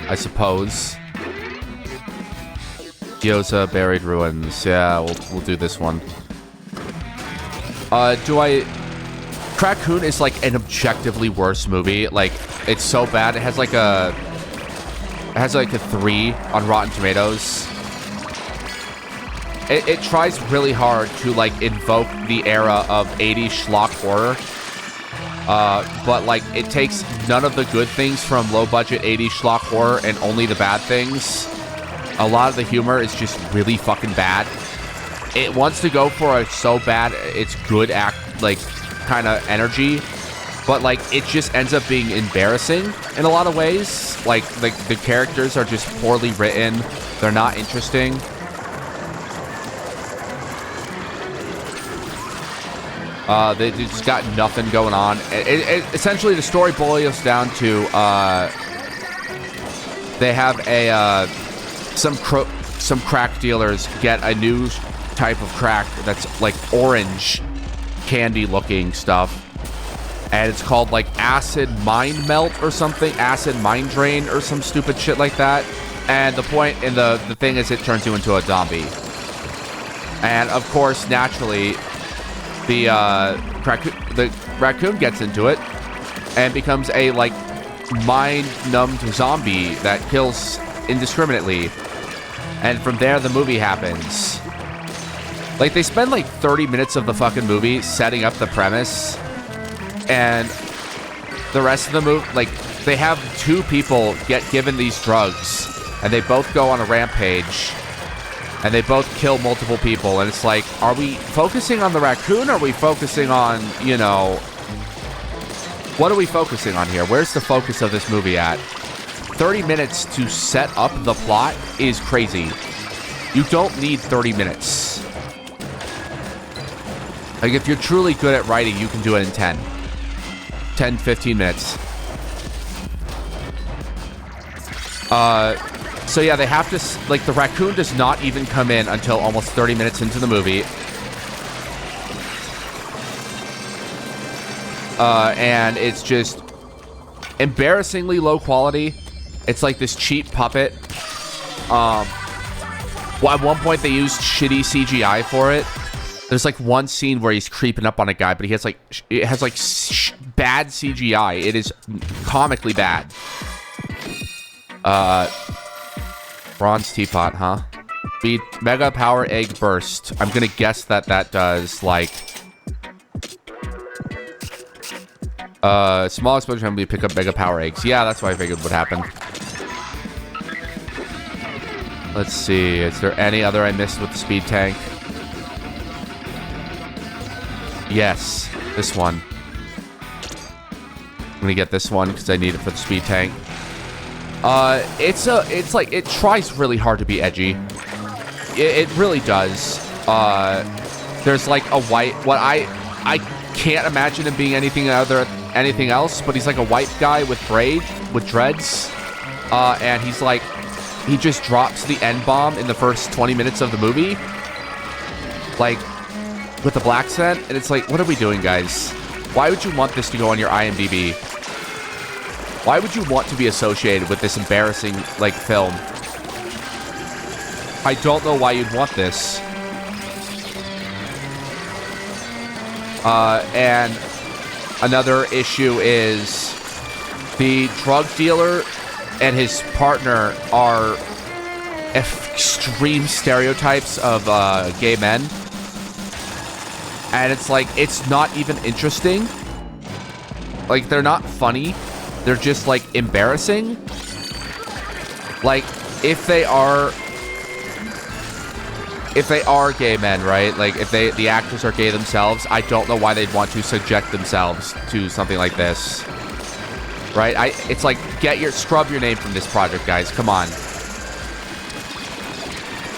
I suppose. Gyoza, Buried Ruins. Yeah, we'll do this one. Crack Coon is like an objectively worse movie. Like, it's so bad. It has like a 3 on Rotten Tomatoes. It tries really hard to, like, invoke the era of 80s schlock horror. But, like, it takes none of the good things from low-budget 80s schlock horror and only the bad things. A lot of the humor is just really fucking bad. It wants to go for a so bad, it's good kind of energy. But, like, it just ends up being embarrassing in a lot of ways. Like the characters are just poorly written. They're not interesting. They just got nothing going on. Essentially, the story boils down to they have some crack dealers get a new type of crack that's like orange candy-looking stuff, and it's called like acid mind melt or something, acid mind drain or some stupid shit like that. And the point in the thing is, it turns you into a zombie. And of course, naturally, the raccoon gets into it and becomes a, like, mind-numbed zombie that kills indiscriminately. And from there, the movie happens. Like, they spend, like, 30 minutes of the fucking movie setting up the premise. And the rest of the movie, like, they have 2 people get given these drugs. And they both go on a rampage. And they both kill multiple people. And it's like, are we focusing on the raccoon? Or are we focusing on, you know... What are we focusing on here? Where's the focus of this movie at? 30 minutes to set up the plot is crazy. You don't need 30 minutes. Like, if you're truly good at writing, you can do it in 10, 15 minutes. So yeah, they have to, like, the raccoon does not even come in until almost 30 minutes into the movie. And it's just embarrassingly low quality. It's like this cheap puppet. Well, at one point they used shitty CGI for it. There's like one scene where he's creeping up on a guy, but he has like, it has like bad CGI. It is comically bad. Bronze teapot, huh? Speed Mega Power Egg Burst. I'm gonna guess that does like small explosion when we pick up Mega Power Eggs. Yeah, that's what I figured would happen. Let's see. Is there any other I missed with the speed tank? Yes, this one. I'm gonna get this one because I need it for the speed tank. It's like it tries really hard to be edgy. It really does. There's like a white. What I can't imagine him being anything else, but he's like a white guy with dreads, and he's like he just drops the N-bomb in the first 20 minutes of the movie, like with the black scent, and it's like, what are we doing, guys? Why would you want this to go on your IMDb? Why would you want to be associated with this embarrassing like film? I don't know why you'd want this. And another issue is the drug dealer and his partner are extreme stereotypes of gay men. And it's like, it's not even interesting. Like, they're not funny. They're just, like, embarrassing. Like, if they are gay men, right? Like, if the actors are gay themselves, I don't know why they'd want to subject themselves to something like this. Right? It's like, scrub your name from this project, guys. Come on.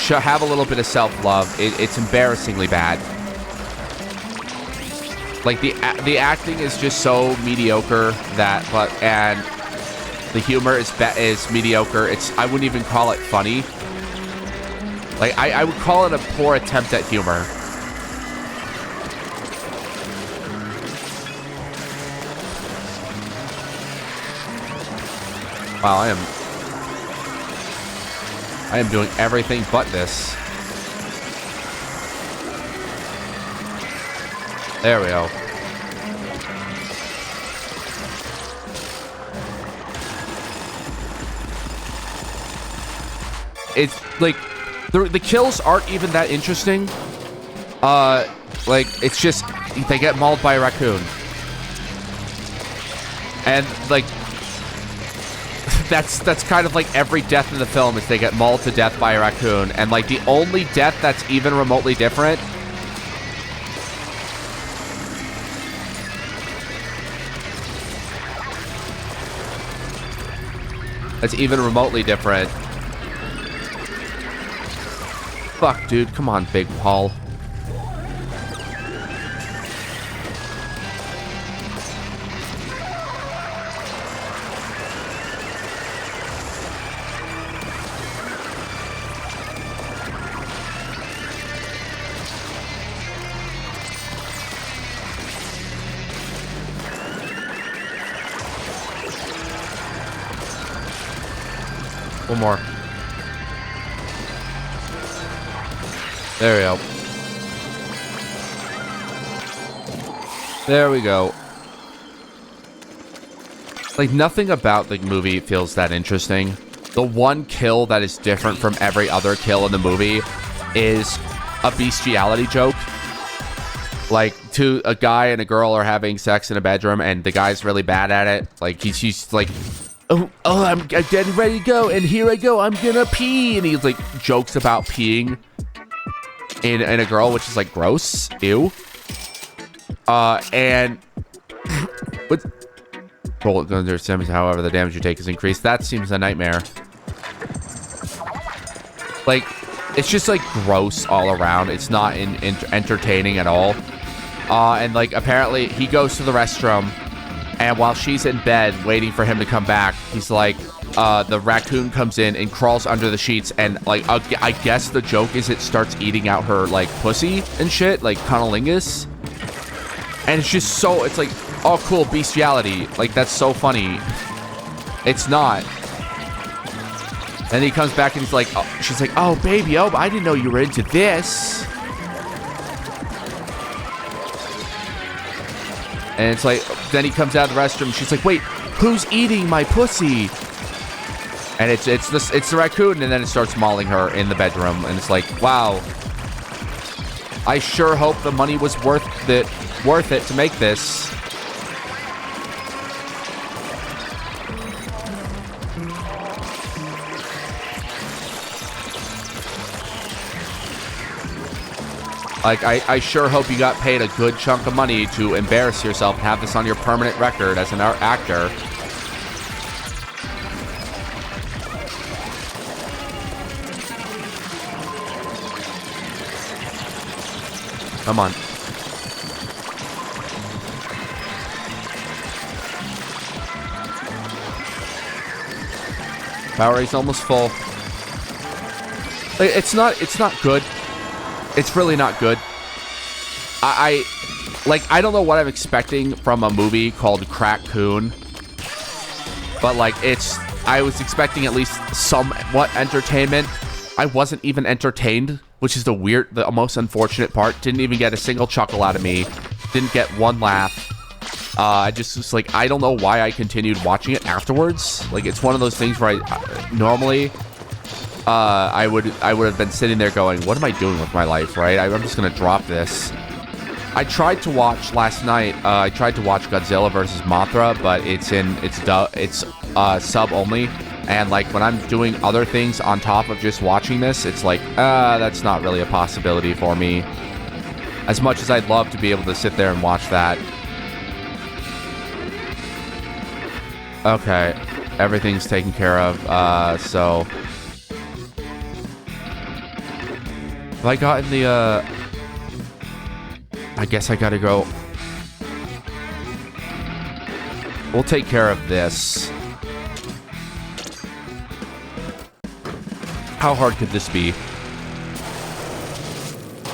Have a little bit of self-love. It's embarrassingly bad. Like, the acting is just so mediocre and the humor is mediocre. I wouldn't even call it funny. Like, I would call it a poor attempt at humor. Wow, I am doing everything but this. There we go. It's like the kills aren't even that interesting. Like, it's just they get mauled by a raccoon. And like that's kind of like every death in the film is they get mauled to death by a raccoon. And like the only death that's even remotely different Fuck, dude. Come on, Big Paul. One more. There we go. There we go. Like, nothing about the movie feels that interesting. The one kill that is different from every other kill in the movie is a bestiality joke. Like, a guy and a girl are having sex in a bedroom, and the guy's really bad at it. Like, he's like, oh, I'm getting ready to go, and here I go, I'm gonna pee. And he's like, jokes about peeing in a girl, which is like gross. Ew. And with bullet guns or sims, however, the damage you take is increased. That seems a nightmare. Like, it's just like gross all around. It's not entertaining at all. And like, apparently he goes to the restroom, and while she's in bed waiting for him to come back, he's like, the raccoon comes in and crawls under the sheets, and like, I guess the joke is it starts eating out her like pussy and shit, like cunnilingus. And it's just so, it's like, oh cool, bestiality. Like, that's so funny. It's not. And he comes back and he's like, oh, she's like, oh baby, oh, I didn't know you were into this. And it's like, then he comes out of the restroom. She's like, wait, who's eating my pussy? And it's the raccoon, and then it starts mauling her in the bedroom, and it's like, wow. I sure hope the money was worth it to make this. Like, I sure hope you got paid a good chunk of money to embarrass yourself and have this on your permanent record as an actor. Come on. Poweраde's almost full. It's not good. It's really not good. I don't know what I'm expecting from a movie called Crack-Coon. But like I was expecting at least somewhat entertainment. I wasn't even entertained, which is the most unfortunate part. Didn't even get a single chuckle out of me. Didn't get one laugh. I just like, I don't know why I continued watching it afterwards. Like, it's one of those things where I normally I would have been sitting there going, what am I doing with my life, right? I'm just gonna drop this. I tried to watch last night. I tried to watch Godzilla vs. Mothra, but it's sub only. And like, when I'm doing other things on top of just watching this, it's like, that's not really a possibility for me. As much as I'd love to be able to sit there and watch that. Okay, everything's taken care of. So have I gotten the, I guess I gotta go. We'll take care of this. How hard could this be?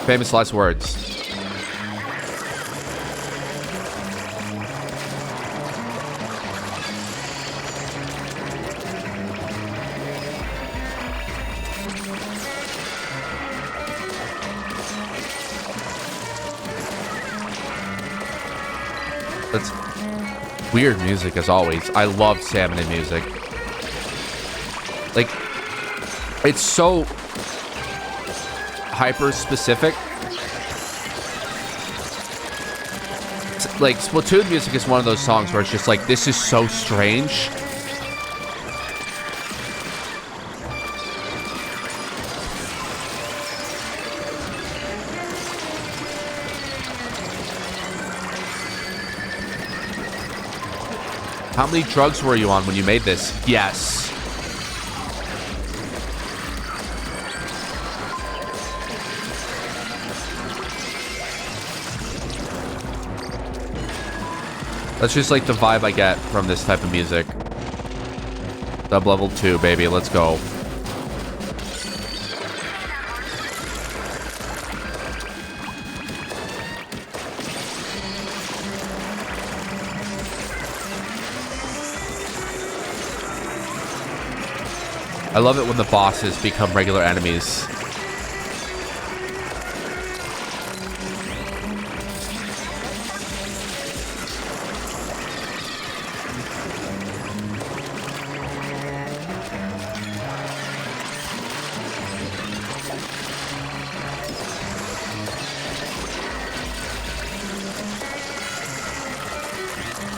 Famous last words. That's weird music as always. I love Salmon music. Like, it's so hyper specific. Like, Splatoon music is one of those songs where it's just like, this is so strange. How many drugs were you on when you made this? Yes. That's just like the vibe I get from this type of music. Sub level 2, baby. Let's go. I love it when the bosses become regular enemies.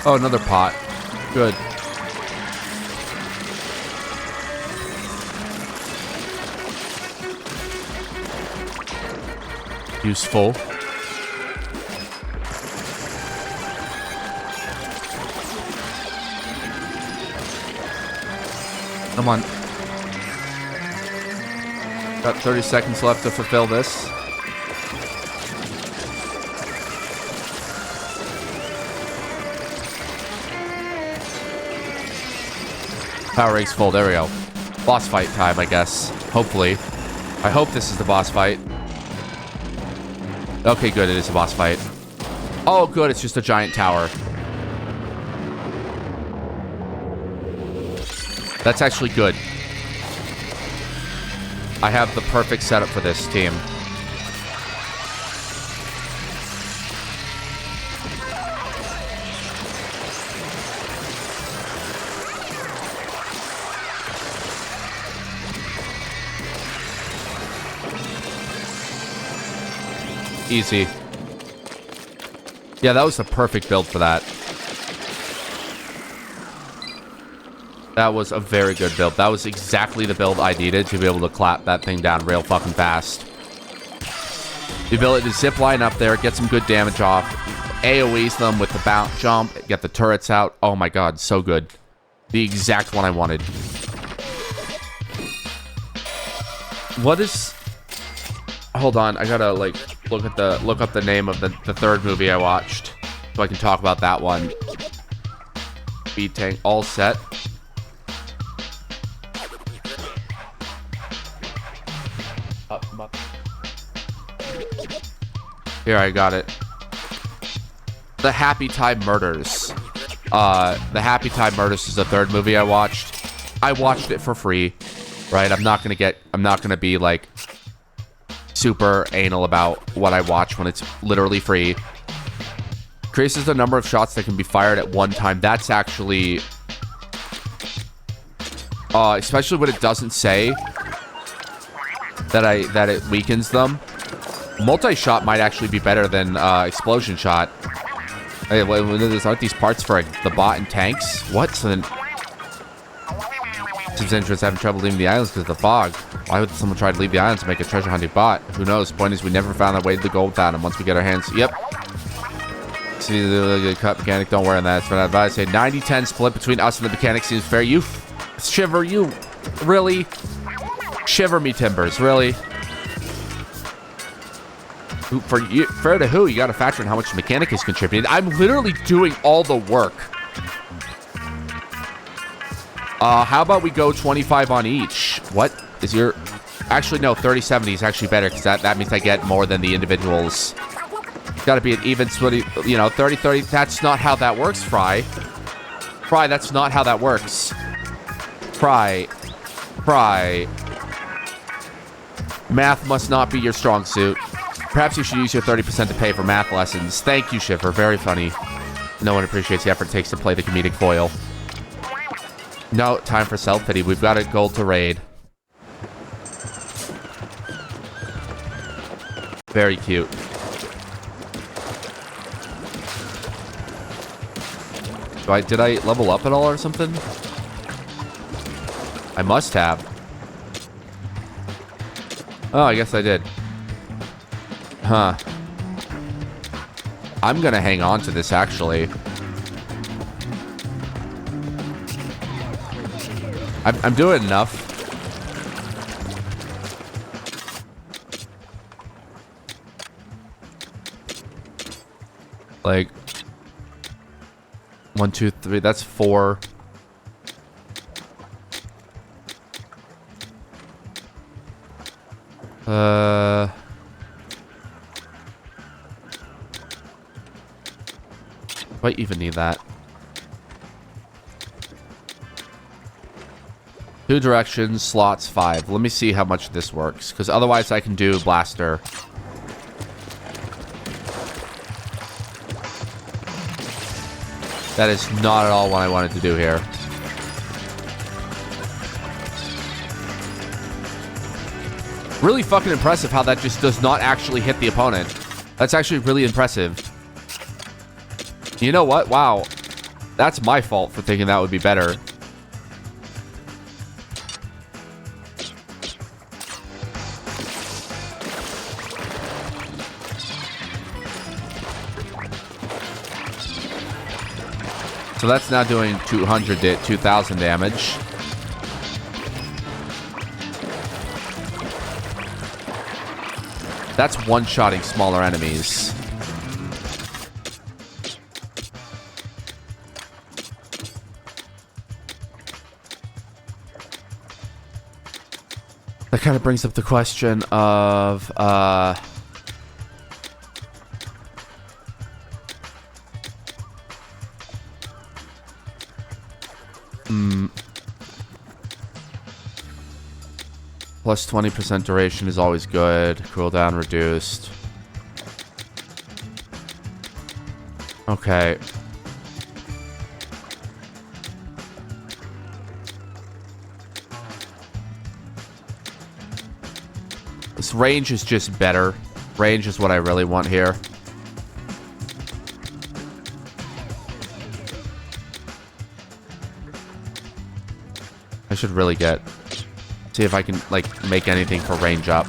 Oh, another pot. Good. Useful. Come on. Got 30 seconds left to fulfill this. Power rate's full. There we go. Boss fight time, I guess. Hopefully. I hope this is the boss fight. Okay, good. It is a boss fight. Oh, good. It's just a giant tower. That's actually good. I have the perfect setup for this team. Easy. Yeah, that was the perfect build for that. That was a very good build. That was exactly the build I needed to be able to clap that thing down real fucking fast. The ability to zip line up there, get some good damage off, AoEs them with the bounce jump, get the turrets out. Oh my god, so good. The exact one I wanted. What is... Hold on, I gotta, like, look up the name of the third movie I watched, so I can talk about that one. Speed tank, all set. Up. Here, I got it. The Happy Time Murders. The Happy Time Murders is the third movie I watched. I watched it for free, right? I'm not gonna be, like, super anal about what I watch when it's literally free. Increases the number of shots that can be fired at one time. That's actually... especially when it doesn't say that it weakens them. Multi-shot might actually be better than explosion shot. Hey, aren't these parts for the bot and tanks? What? So then... Seems interested having trouble leaving the islands because of the fog. Why would someone try to leave the islands to make a treasure hunting bot? Who knows? Point is, we never found our way to the gold without him. Once we get our hands... Yep. See the cut mechanic. Don't worry on that. It's for advice. Say 90-10 split between us and the mechanic seems fair. You... Shiver, you... Really? Shiver me timbers. Really? For you, fair to who? You gotta factor in how much the mechanic is contributing. I'm literally doing all the work. How about we go 25 on each? What is your... Actually, no, 30-70 is actually better because that means I get more than the individuals. Gotta be an even split, 30-30. That's not how that works, Fry. Fry, that's not how that works. Fry. Math must not be your strong suit. Perhaps you should use your 30% to pay for math lessons. Thank you, Shiver. Very funny. No one appreciates the effort it takes to play the comedic foil. No, time for self-pity. We've got a gold to raid. Very cute. Did I level up at all or something? I must have. Oh, I guess I did. Huh. I'm gonna hang on to this, actually. I'm doing enough. Like... 1, 2, 3, that's 4. Do I even need that? 2 directions, slots, 5. Let me see how much this works, because otherwise I can do blaster. That is not at all what I wanted to do here. Really fucking impressive how that just does not actually hit the opponent. That's actually really impressive. You know what? Wow. That's my fault for thinking that would be better. So that's now doing 2,000 damage. That's one-shotting smaller enemies. That kind of brings up the question of, plus 20% duration is always good. Cooldown reduced. Okay. This range is just better. Range is what I really want here. I should really see if I can, like, make anything for range up.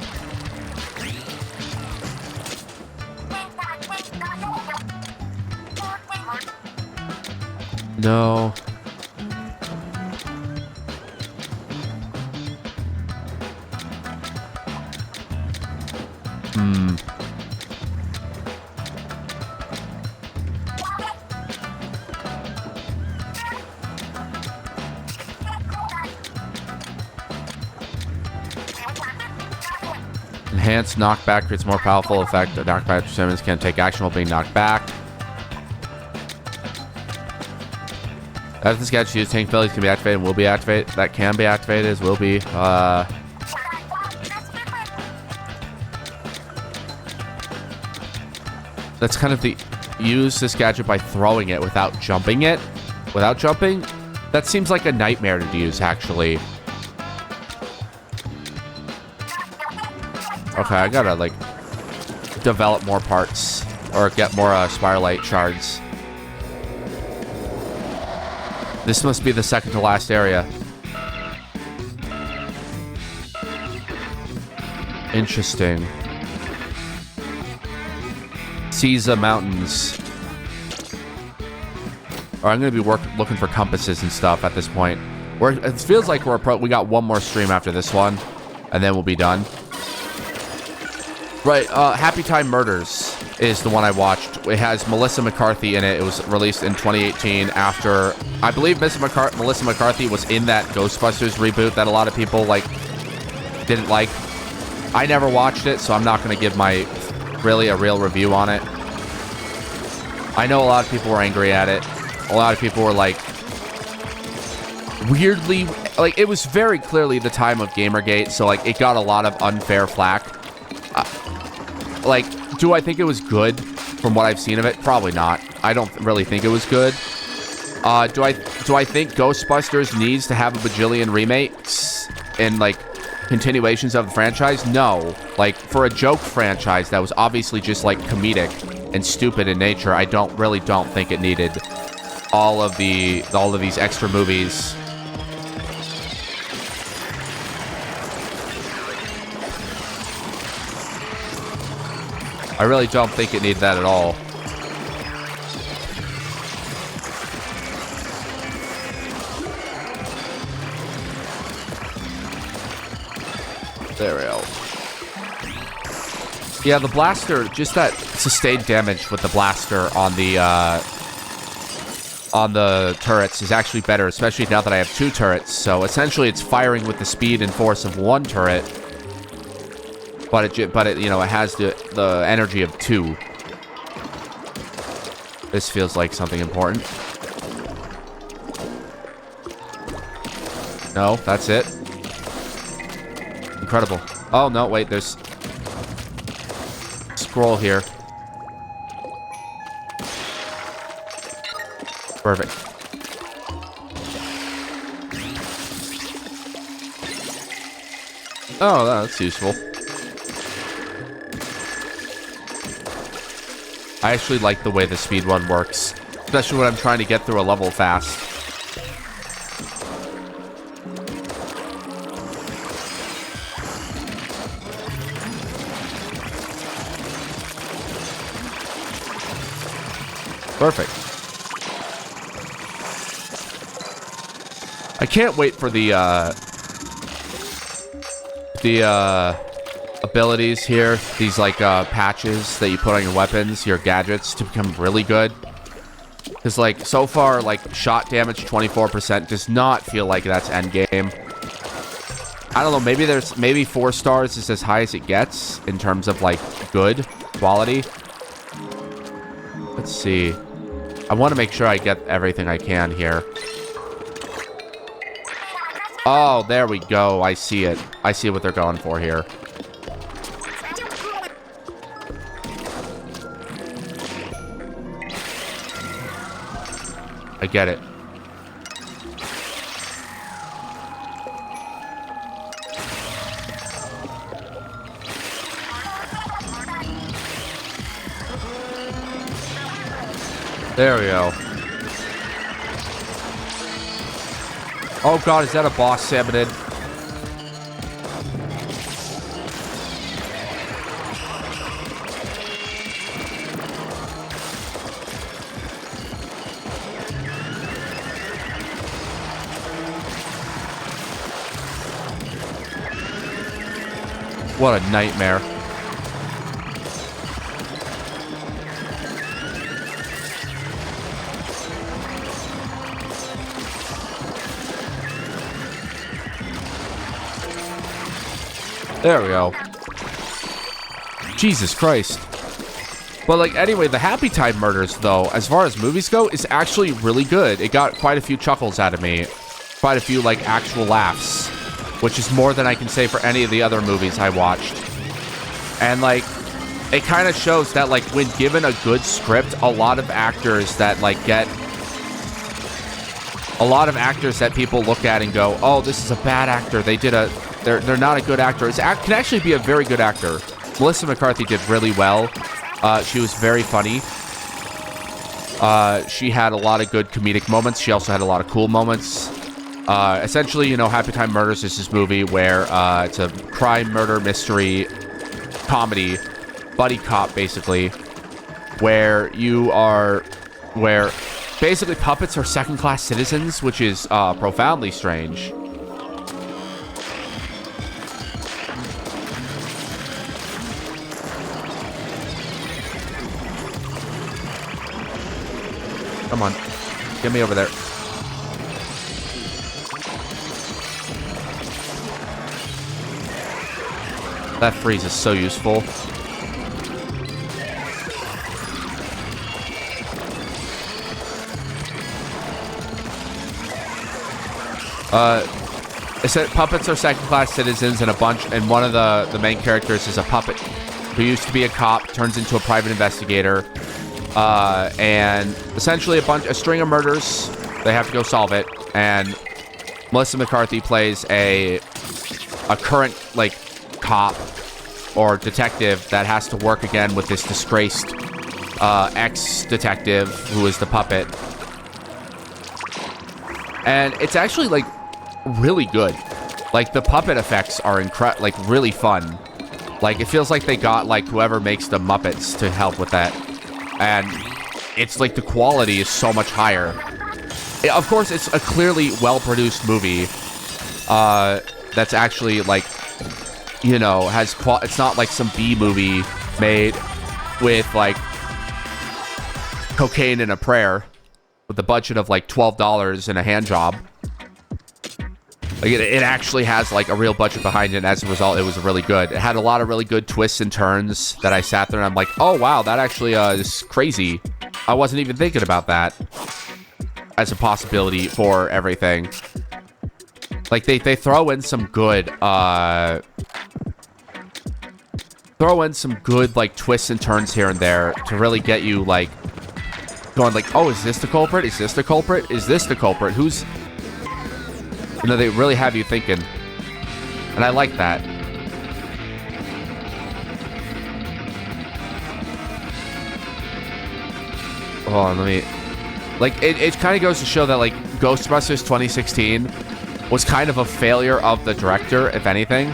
No. Enhanced knockback creates more powerful effect. The knockback enemies can take action while being knocked back. As the sketch used, tank abilities can be activated and will be activated. That can be activated as will be. That's kind of the... Use this gadget by throwing it without jumping it. Without jumping? That seems like a nightmare to use, actually. Okay, I gotta, like, develop more parts. Or get more Spiralite shards. This must be the second to last area. Interesting. Caesar Mountains. Or I'm gonna be looking for compasses and stuff at this point. It feels like we got one more stream after this one, and then we'll be done. Right, Happy Time Murders is the one I watched. It has Melissa McCarthy in it. It was released in 2018 after... I believe Melissa McCarthy was in that Ghostbusters reboot that a lot of people, like, didn't like. I never watched it, so I'm not going to give a real review on it. I know a lot of people were angry at it. A lot of people were, like, weirdly... Like, it was very clearly the time of Gamergate, so, like, it got a lot of unfair flack. Like, do I think it was good from what I've seen of it? Probably not. I don't really think it was good. Do I think Ghostbusters needs to have a bajillion remakes and, like, continuations of the franchise? No. Like, for a joke franchise that was obviously just, like, comedic and stupid in nature, I really don't think it needed all of these extra movies. I really don't think it needed that at all. There we go. Yeah, the blaster, just that sustained damage with the blaster on the turrets is actually better, especially now that I have 2 turrets. So essentially it's firing with the speed and force of 1 turret. But it you know, it has the energy of 2. This feels like something important. No, that's it. Incredible. Oh, no, wait, there's... Scroll here. Perfect. Oh, that's useful. I actually like the way the speedrun works, especially when I'm trying to get through a level fast. Perfect. I can't wait for the abilities here, these like patches that you put on your weapons, your gadgets, to become really good. Because like so far, like shot damage 24% does not feel like that's endgame. I don't know, maybe 4 stars is as high as it gets in terms of like good quality. Let's see. I want to make sure I get everything I can here. Oh, there we go. I see it. I see what they're going for here. I get it. There we go. Oh god, is that a boss salmonid? What a nightmare. There we go. Jesus Christ. But like, anyway, the Happy Time Murders, though, as far as movies go, is actually really good. It got quite a few chuckles out of me. Quite a few, like, actual laughs. Which is more than I can say for any of the other movies I watched. And, like, it kind of shows that, like, when given a good script, a lot of actors that, like, get... A lot of actors that people look at and go, oh, this is a bad actor. They did a... They're not a good actor. Can actually be a very good actor. Melissa McCarthy did really well. She was very funny. She had a lot of good comedic moments. She also had a lot of cool moments. Essentially, you know, Happy Time Murders is this movie where it's a crime, murder, mystery, comedy, buddy cop, basically, where basically puppets are second-class citizens, which is profoundly strange. Come on. Get me over there. That freeze is so useful. It said puppets are second-class citizens, and one of the main characters is a puppet who used to be a cop, turns into a private investigator. And essentially a string of murders. They have to go solve it. And Melissa McCarthy plays a current, like, cop or detective that has to work again with this disgraced ex-detective who is the puppet. And it's actually, like, really good. Like, the puppet effects are like, really fun. Like, it feels like they got, like, whoever makes the Muppets to help with that. And it's like the quality is so much higher. Of course, it's a clearly well-produced movie that's actually, like, you know, it's not like some B movie made with, like, cocaine and a prayer with a budget of, like, $12 and a hand job. Like, it actually has, like, a real budget behind it, and as a result, it was really good. It had a lot of really good twists and turns that I sat there and I'm like, oh, wow, that actually is crazy. I wasn't even thinking about that as a possibility for everything. Like, they throw in some good, like, twists and turns here and there to really get you, like, going, like, oh, is this the culprit? Is this the culprit? Is this the culprit? Who's... You know, they really have you thinking. And I like that. Hold on, let me... Like, it kind of goes to show that, like, Ghostbusters 2016 was kind of a failure of the director, if anything.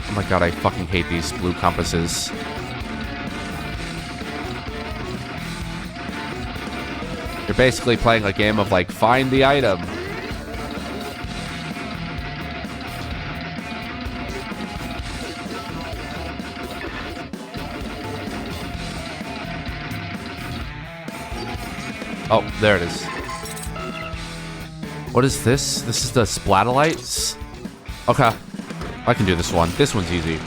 Oh my god, I fucking hate these blue compasses. You're basically playing a game of, like, find the item. Oh, there it is. What is this? This is the Splatalites? Okay. I can do this one. This one's easy.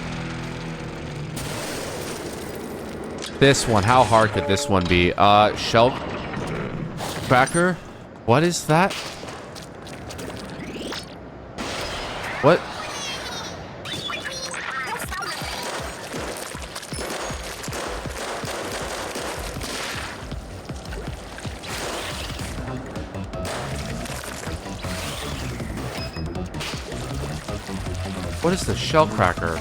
This one. How hard could this one be? Shell cracker? What is that? What? What is the shell cracker?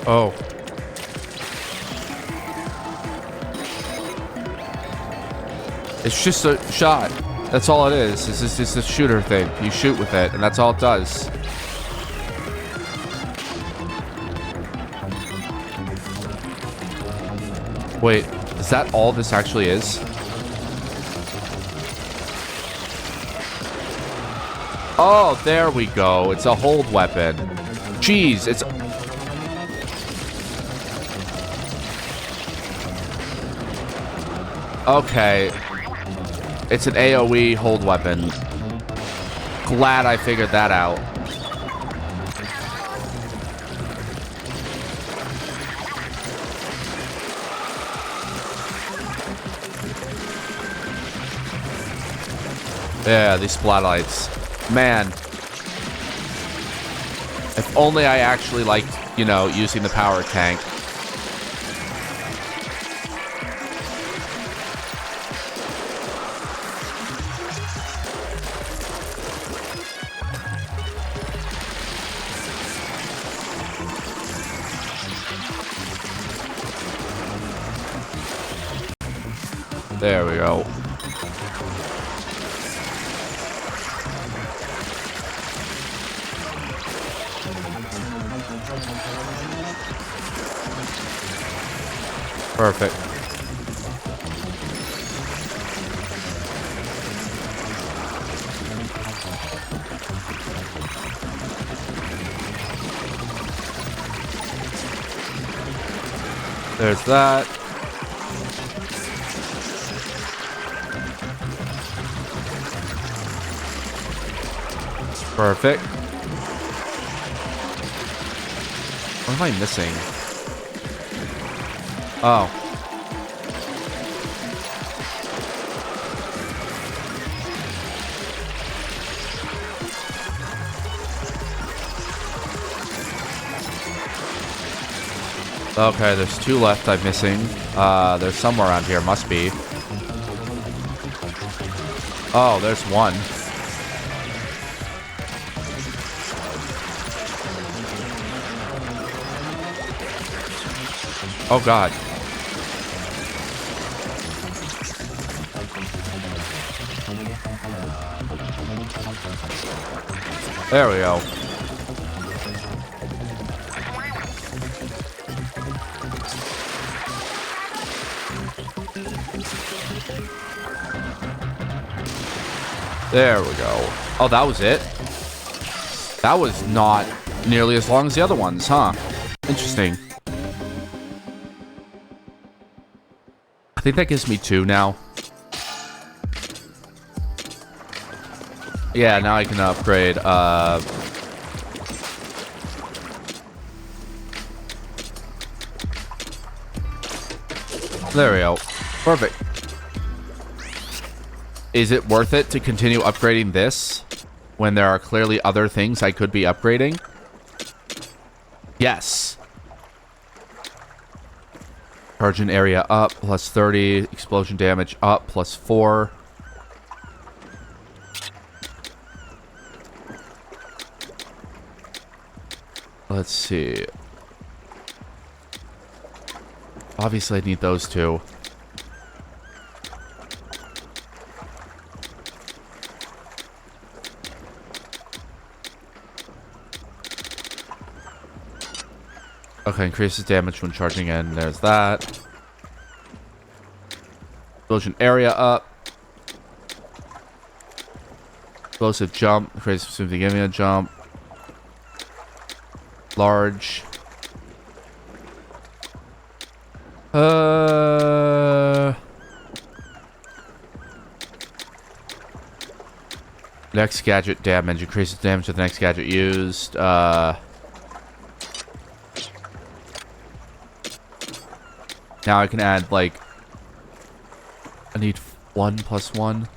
Oh. It's just a shot. That's all it is. It's just a shooter thing. You shoot with it, and that's all it does. Wait, is that all this actually is? Oh, there we go. It's a hold weapon. Jeez, it's... Okay. It's an AoE hold weapon. Glad I figured that out. Yeah, these Splatites. Man. If only I actually liked, you know, using the power tank. There we go. Perfect. There's that. Perfect. What am I missing? Oh. Okay, there's two left I'm missing. There's somewhere around here, must be. Oh, there's one. Oh god. There we go. There we go. Oh, that was it? That was not nearly as long as the other ones, huh? Interesting. I think that gives me 2 now. Yeah, now I can upgrade, there we go. Perfect. Is it worth it to continue upgrading this when there are clearly other things I could be upgrading? Yes. Charging area up, plus 30. Explosion damage up, plus 4. Let's see. Obviously, I need those two. Okay, increases damage when charging in. There's that. Explosion area up. Explosive jump. Increases soon to give me a jump. Large. Next gadget damage. Increases damage with the next gadget used. Now I can add, like... I need 1 plus 1.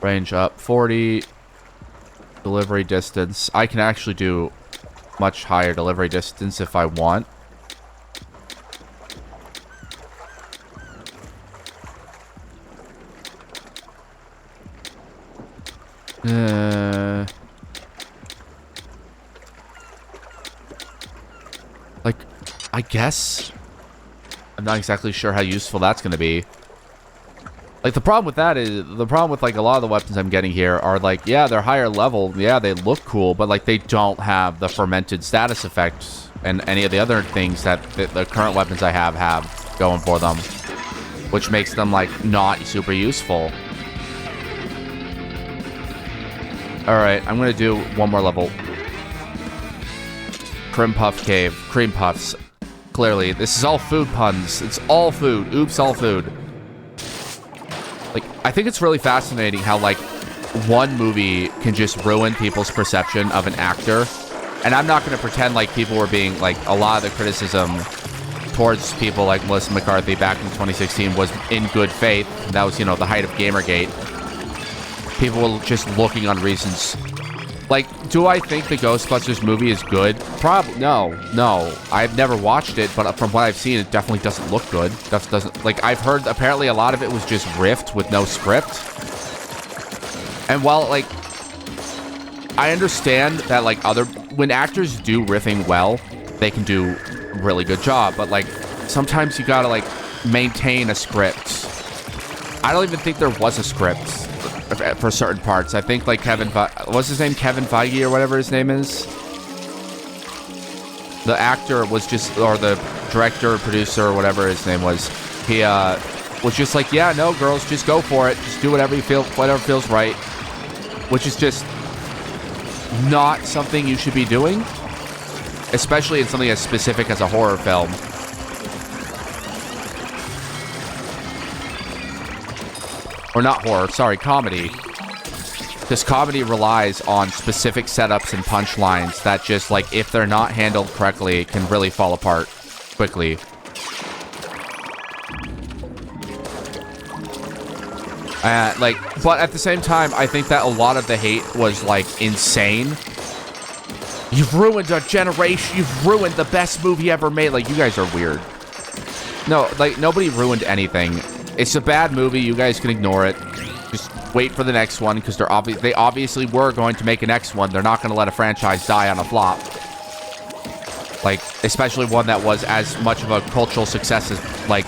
Range up 40. Delivery distance. I can actually do much higher delivery distance if I want. Like, I guess I'm not exactly sure how useful that's going to be. Like, the problem with that is, the problem with, like, a lot of the weapons I'm getting here are, like, yeah, they're higher level. Yeah, they look cool, but, like, they don't have the fermented status effects and any of the other things that the current weapons I have going for them, which makes them, like, not super useful. Alright, I'm going to do one more level. Cream Puff Cave. Cream Puffs. Clearly, this is all food puns. It's all food. Oops, all food. Like, I think it's really fascinating how, like, one movie can just ruin people's perception of an actor. And I'm not going to pretend like people were being, like, a lot of the criticism towards people like Melissa McCarthy back in 2016 was in good faith. And that was, you know, the height of Gamergate. People were just looking on reasons. Like, do I think the Ghostbusters movie is good? Probably. No. I've never watched it, but from what I've seen, it definitely doesn't look good. Doesn't like, I've heard apparently a lot of it was just riffed with no script. And while, like, I understand that, like, when actors do riffing well, they can do a really good job. But, like, sometimes you gotta, like, maintain a script. I don't even think there was a script for certain parts. I think, like, what's his name? Kevin Feige or whatever his name is? The actor was just, or the director, producer, or whatever his name was. He was just like, yeah, no, girls, just go for it. Just do whatever you feel, whatever feels right. Which is just not something you should be doing. Especially in something as specific as a horror film. Or not horror, sorry, comedy. Because comedy relies on specific setups and punchlines that just, like, if they're not handled correctly, can really fall apart quickly. But at the same time, I think that a lot of the hate was, like, insane. You've ruined a generation. You've ruined the best movie ever made. Like, you guys are weird. No, like, nobody ruined anything. It's a bad movie. You guys can ignore it. Just wait for the next one, because they obviously were going to make a next one. They're not going to let a franchise die on a flop. Like, especially one that was as much of a cultural success as, like,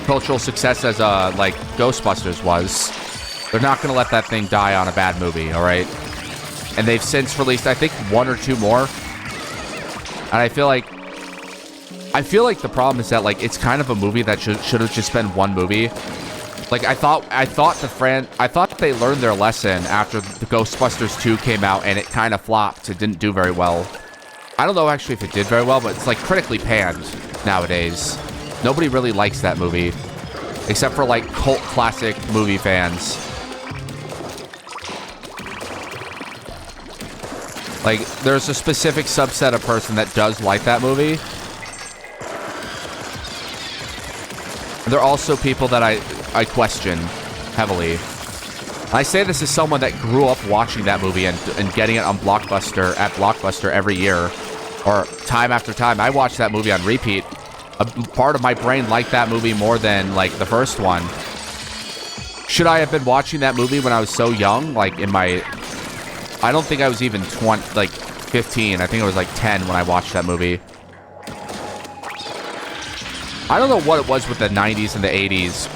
like, Ghostbusters was. They're not going to let that thing die on a bad movie, all right? And they've since released, I think, 1 or 2 more. And I feel like the problem is that, like, it's kind of a movie that should have just been one movie. Like, I thought they learned their lesson after the Ghostbusters 2 came out and it kind of flopped. It didn't do very well. I don't know actually if it did very well, but it's, like, critically panned nowadays. Nobody really likes that movie, except for, like, cult classic movie fans. Like, there's a specific subset of person that does like that movie. There are also people that I question heavily. I say this as someone that grew up watching that movie and getting it on Blockbuster every year, or time after time. I watched that movie on repeat. A part of my brain liked that movie more than, like, the first one. Should I have been watching that movie when I was so young? Like, I don't think I was even 15. I think I was, like, 10 when I watched that movie. I don't know what it was with the 90s and the 80s,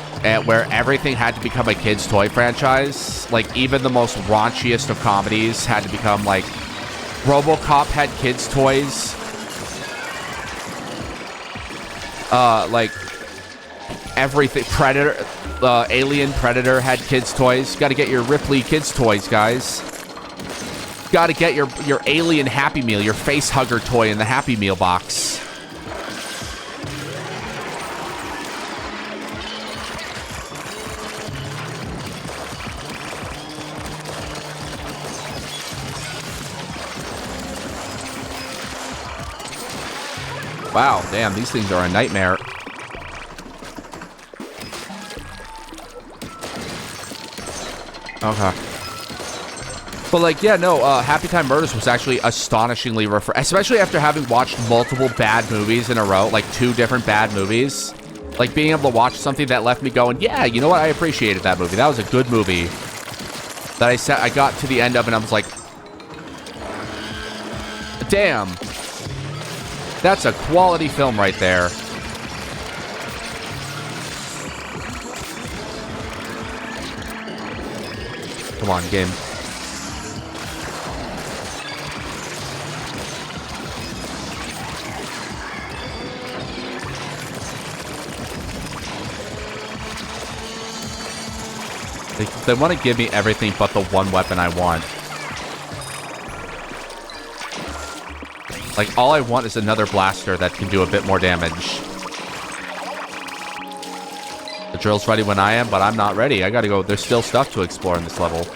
where everything had to become a kid's toy franchise. Like, even the most raunchiest of comedies had to become, like, RoboCop had kids' toys. Like, everything. Alien Predator had kids' toys. Got to get your Ripley kids' toys, guys. Got to get your Alien Happy Meal, your face hugger toy in the Happy Meal box. Wow, damn, these things are a nightmare. Okay. But like, yeah, no, Happy Time Murders was actually astonishingly especially after having watched multiple bad movies in a row, like 2 different bad movies. Like being able to watch something that left me going, yeah, you know what? I appreciated that movie. That was a good movie. That I got to the end of and I was like, damn. That's a quality film right there. Come on, game. They want to give me everything but the one weapon I want. Like, all I want is another blaster that can do a bit more damage. The drill's ready when I am, but I'm not ready. I gotta go. There's still stuff to explore in this level.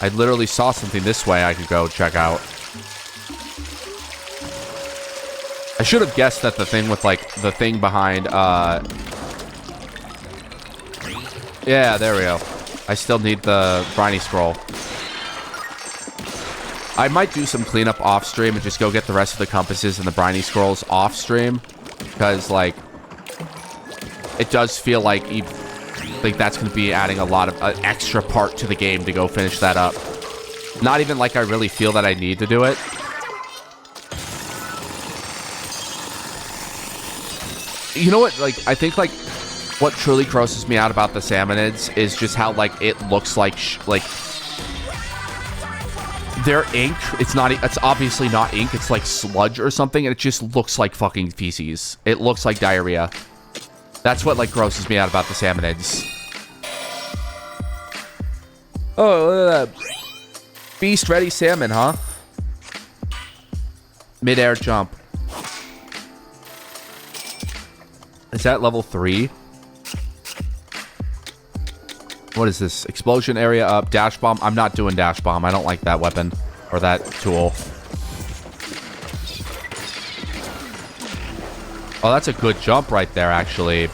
I literally saw something this way I could go check out. I should have guessed that the thing with, like, the thing behind, yeah, there we go. I still need the briny scroll. I might do some cleanup off stream and just go get the rest of the compasses and the briny scrolls off stream. Because, like, it does feel like that's going to be adding a lot of an extra part to the game to go finish that up. Not even like I really feel that I need to do it. You know what, like, I think, like, what truly grosses me out about the salmonids is just how, like, it looks like, their ink, it's obviously not ink, it's like sludge or something, and it just looks like fucking feces. It looks like diarrhea. That's what, like, grosses me out about the salmonids. Oh, look at that. Beast ready salmon, huh? Mid-air jump. Is that level 3? What is this? Explosion area up. Dash bomb. I'm not doing dash bomb. I don't like that weapon. Or that tool. Oh, that's a good jump right there, actually.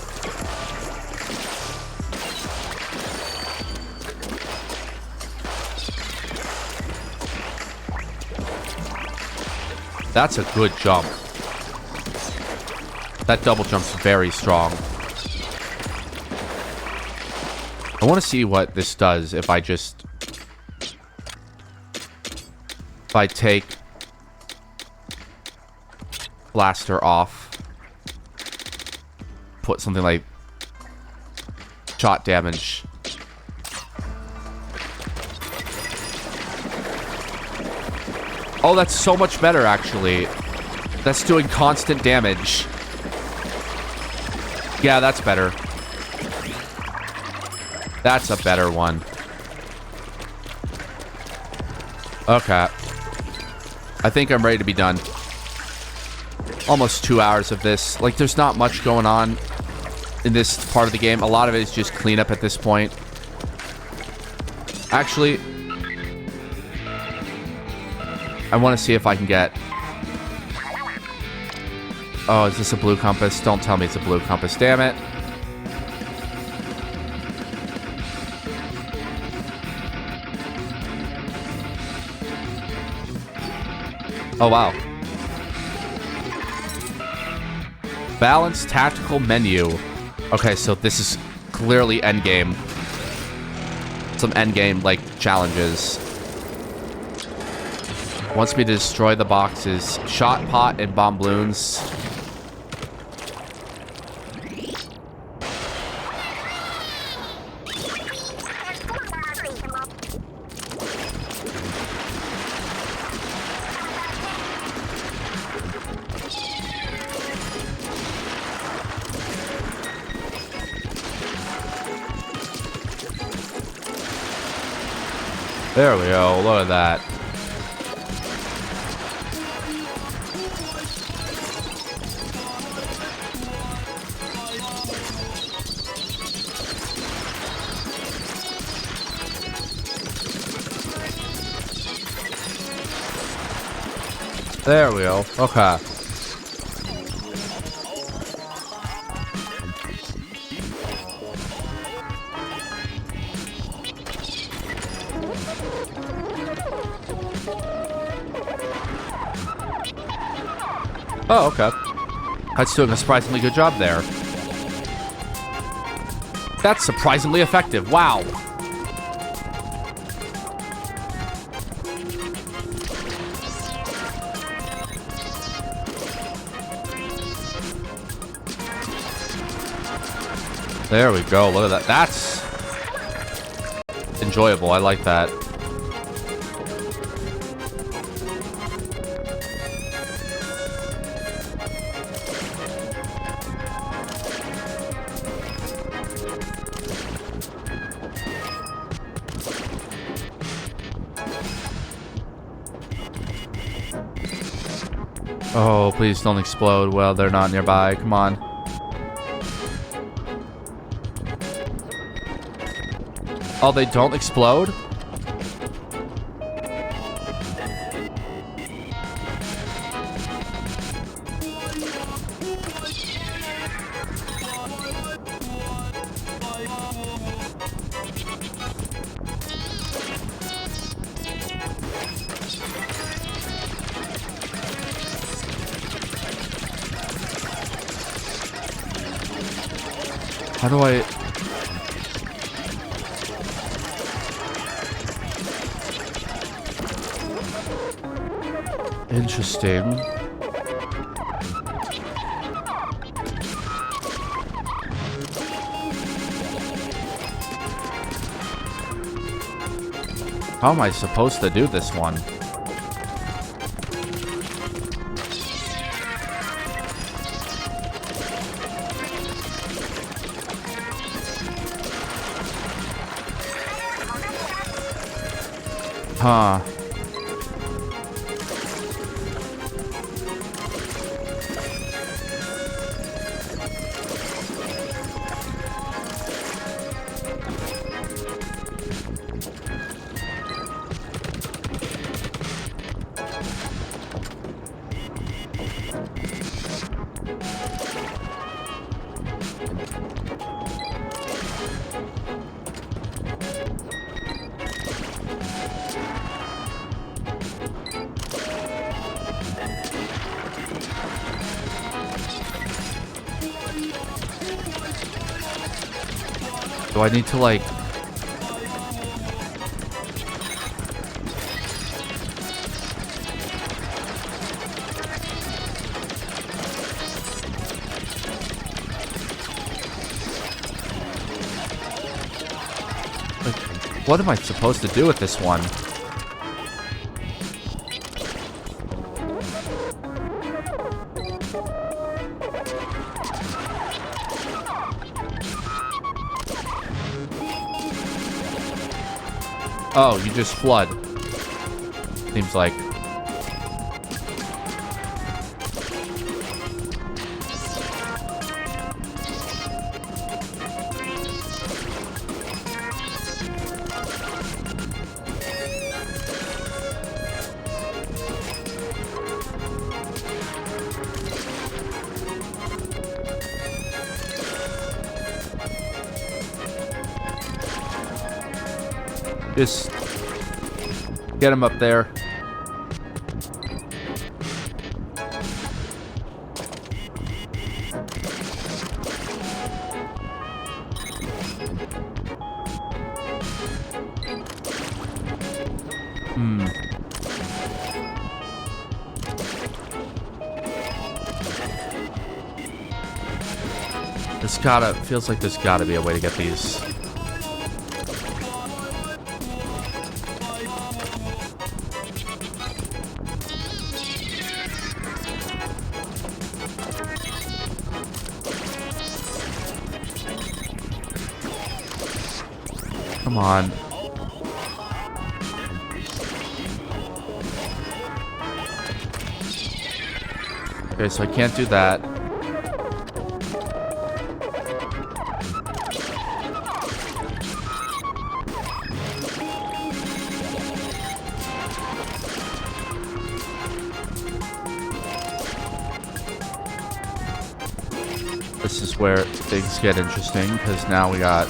That's a good jump. That double jump's very strong. I want to see what this does if I just... If I take... Blaster off. Put something like... Shot damage. Oh, that's so much better, actually. That's doing constant damage. Yeah, that's better. That's a better one. Okay. I think I'm ready to be done. Almost 2 hours of this. Like, there's not much going on in this part of the game. A lot of it is just cleanup at this point. Actually, I want to see if I can get... Oh, is this a blue compass? Don't tell me it's a blue compass. Damn it. Oh, wow. Balanced tactical menu. Okay, so this is clearly endgame. Some endgame, like, challenges. Wants me to destroy the boxes. Shot pot and bomb balloons. There we go. Look at that. There we go. Okay. Oh, okay. That's doing a surprisingly good job there. That's surprisingly effective. Wow. There we go. Look at that. That's enjoyable. I like that. Oh, please don't explode. Well, they're not nearby. Come on. Oh, they don't explode? How do I... Interesting. How am I supposed to do this one? Huh. Do I need to, like... What am I supposed to do with this one? Oh, you just flood. Seems like. Just get him up there. Feels like there's gotta be a way to get these. Come on. Okay, so I can't do that. This is where things get interesting, because now we got...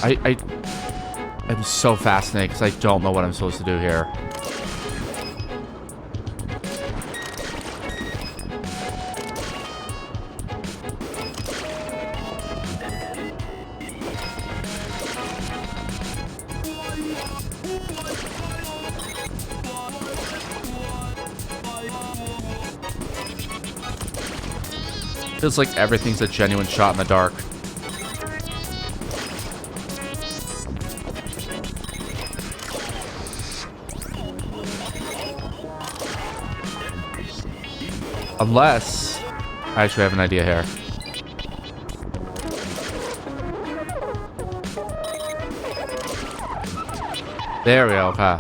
I'm so fascinated because I don't know what I'm supposed to do here. Feels like everything's a genuine shot in the dark. Unless... I actually have an idea here. There we go, okay.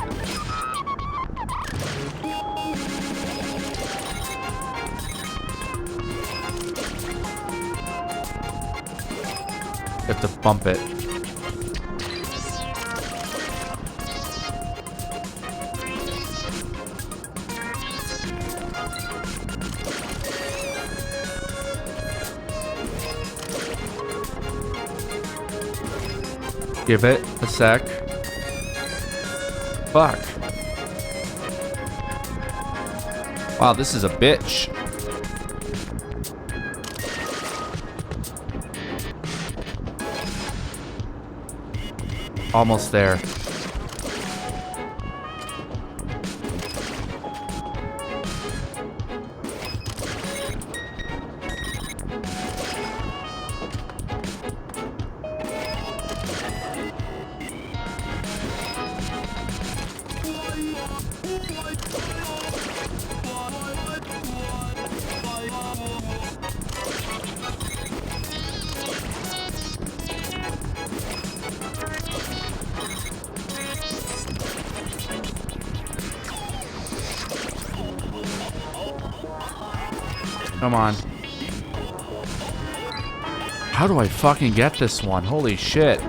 You have to bump it. Give it a sec. Fuck. Wow, this is a bitch. Almost there. Come on. How do I fucking get this one? Holy shit.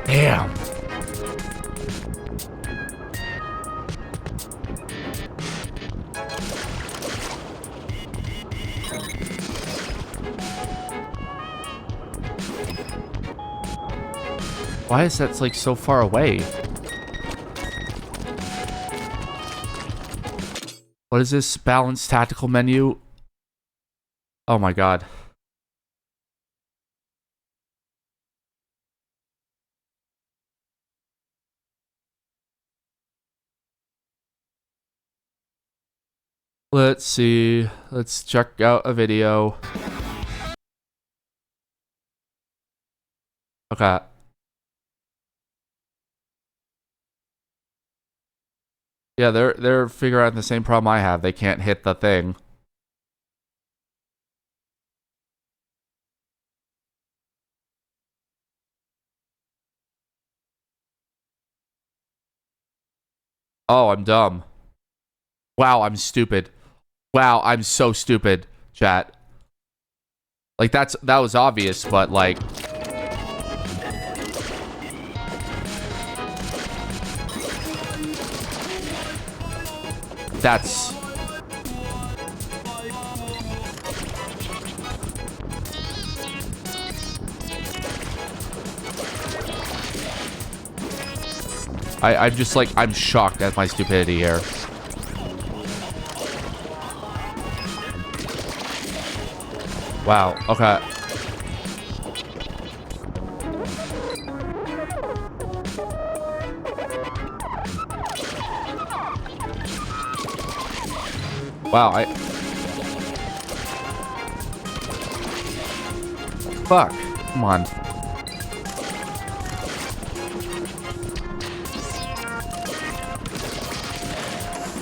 Damn. Why is that like so far away? What is this? Balanced tactical menu? Oh my god. Let's see. Let's check out a video. Okay. Yeah, they're figuring out the same problem I have. They can't hit the thing. Oh, I'm dumb. Wow, I'm stupid. Wow, I'm so stupid, chat. Like that was obvious, but like that's I'm just like I'm shocked at my stupidity here. Wow, okay. Wow, fuck. Come on.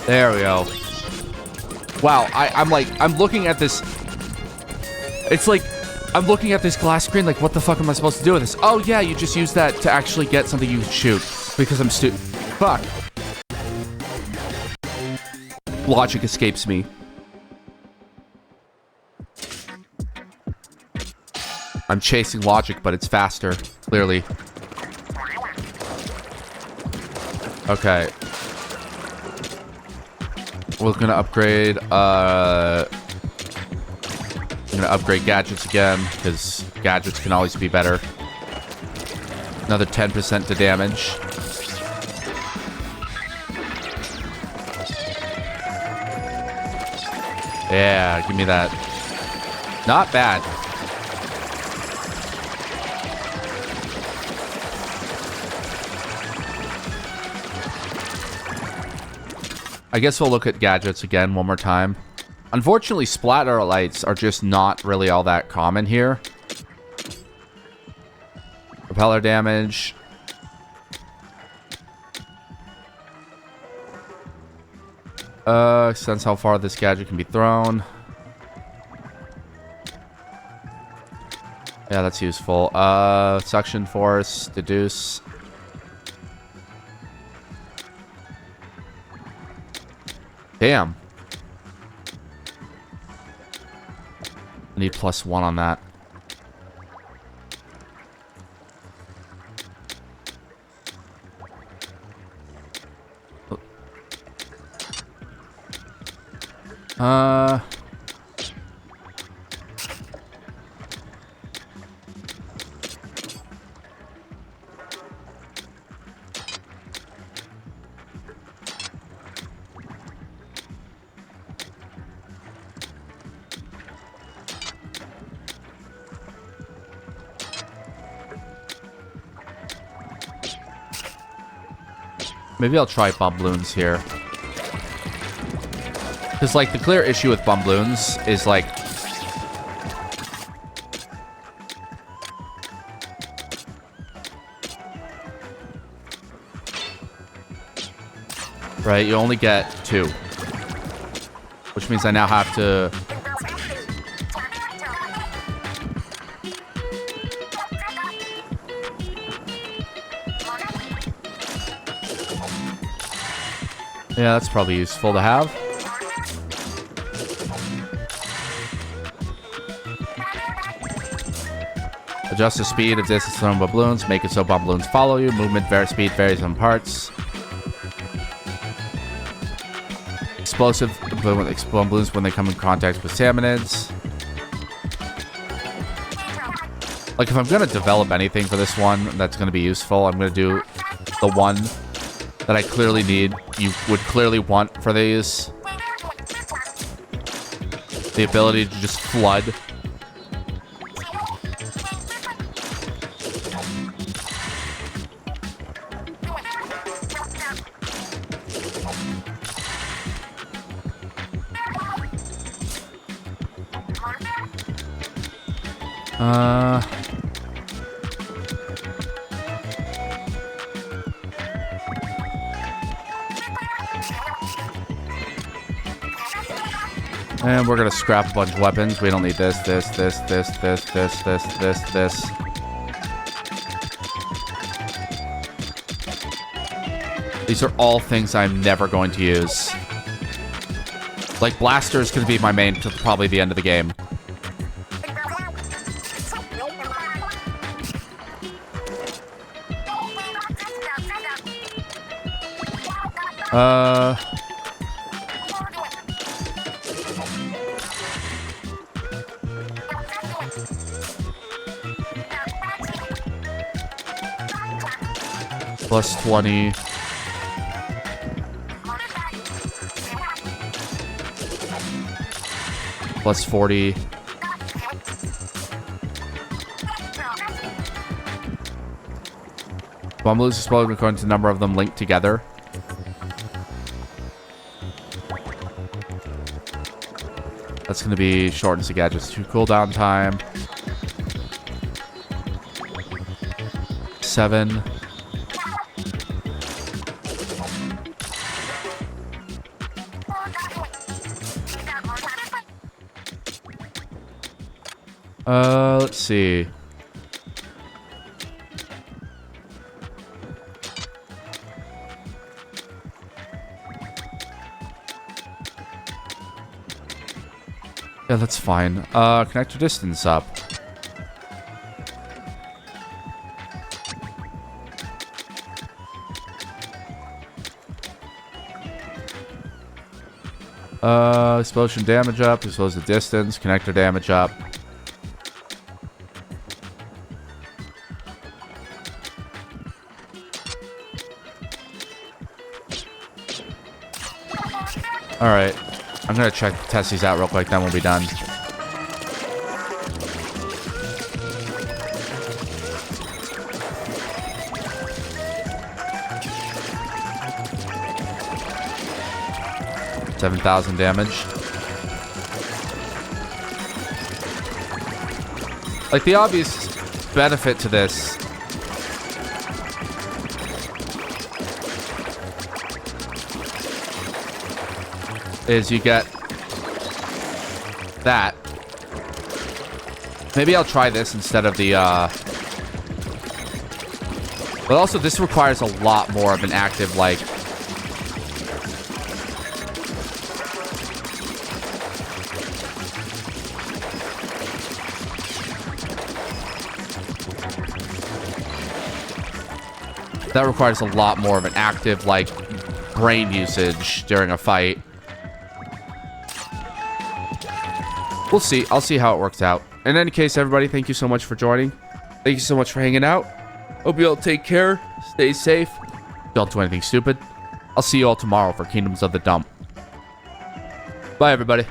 There we go. Wow, I'm like, I'm looking at this. It's like, I'm looking at this glass screen like, what the fuck am I supposed to do with this? Oh yeah, you just use that to actually get something you can shoot. Because I'm fuck. Logic escapes me. I'm chasing logic, but it's faster, clearly. Okay. We're gonna upgrade, I'm gonna upgrade gadgets again, because gadgets can always be better. Another 10% to damage. Yeah, give me that. Not bad. I guess we'll look at gadgets again one more time. Unfortunately, splatter lights are just not really all that common here. Propeller damage. Extends how far this gadget can be thrown. Yeah, that's useful. Suction force, deduce. Damn. I need +1 on that. Maybe I'll try bomb balloons here. Because, like, the clear issue with bomb balloons is, like... Right, you only get 2. Which means I now have to... Yeah, that's probably useful to have. Adjust the speed of distance thrown by balloons. Make it so bomb balloons follow you. Movement speed varies on parts. Explosive balloons when they come in contact with salmonids. Like, if I'm going to develop anything for this one that's going to be useful, I'm going to do the one that I clearly need. You would clearly want for these. The ability to just flood. And we're gonna scrap a bunch of weapons. We don't need this. These are all things I'm never going to use. Like, blaster is gonna be my main till probably the end of the game. +20. +40. Bomb balloons explode according to the number of them linked together. That's going to be shortens the gadget's 2 cooldown time. 7. Let's see. Yeah, that's fine. Connect your distance up. Explosion damage up, expose the distance, connector damage up. Alright. I'm gonna test these out real quick, then we'll be done. $7,000 damage. Like, the obvious benefit to this is you get that. Maybe I'll try this instead of the, But also, this requires a lot more of an active, like... That requires a lot more of an active, like, brain usage during a fight. We'll see. I'll see how it works out. In any case, everybody, thank you so much for joining. Thank you so much for hanging out. Hope you all take care. Stay safe. Don't do anything stupid. I'll see you all tomorrow for Kingdoms of the Dump. Bye, everybody.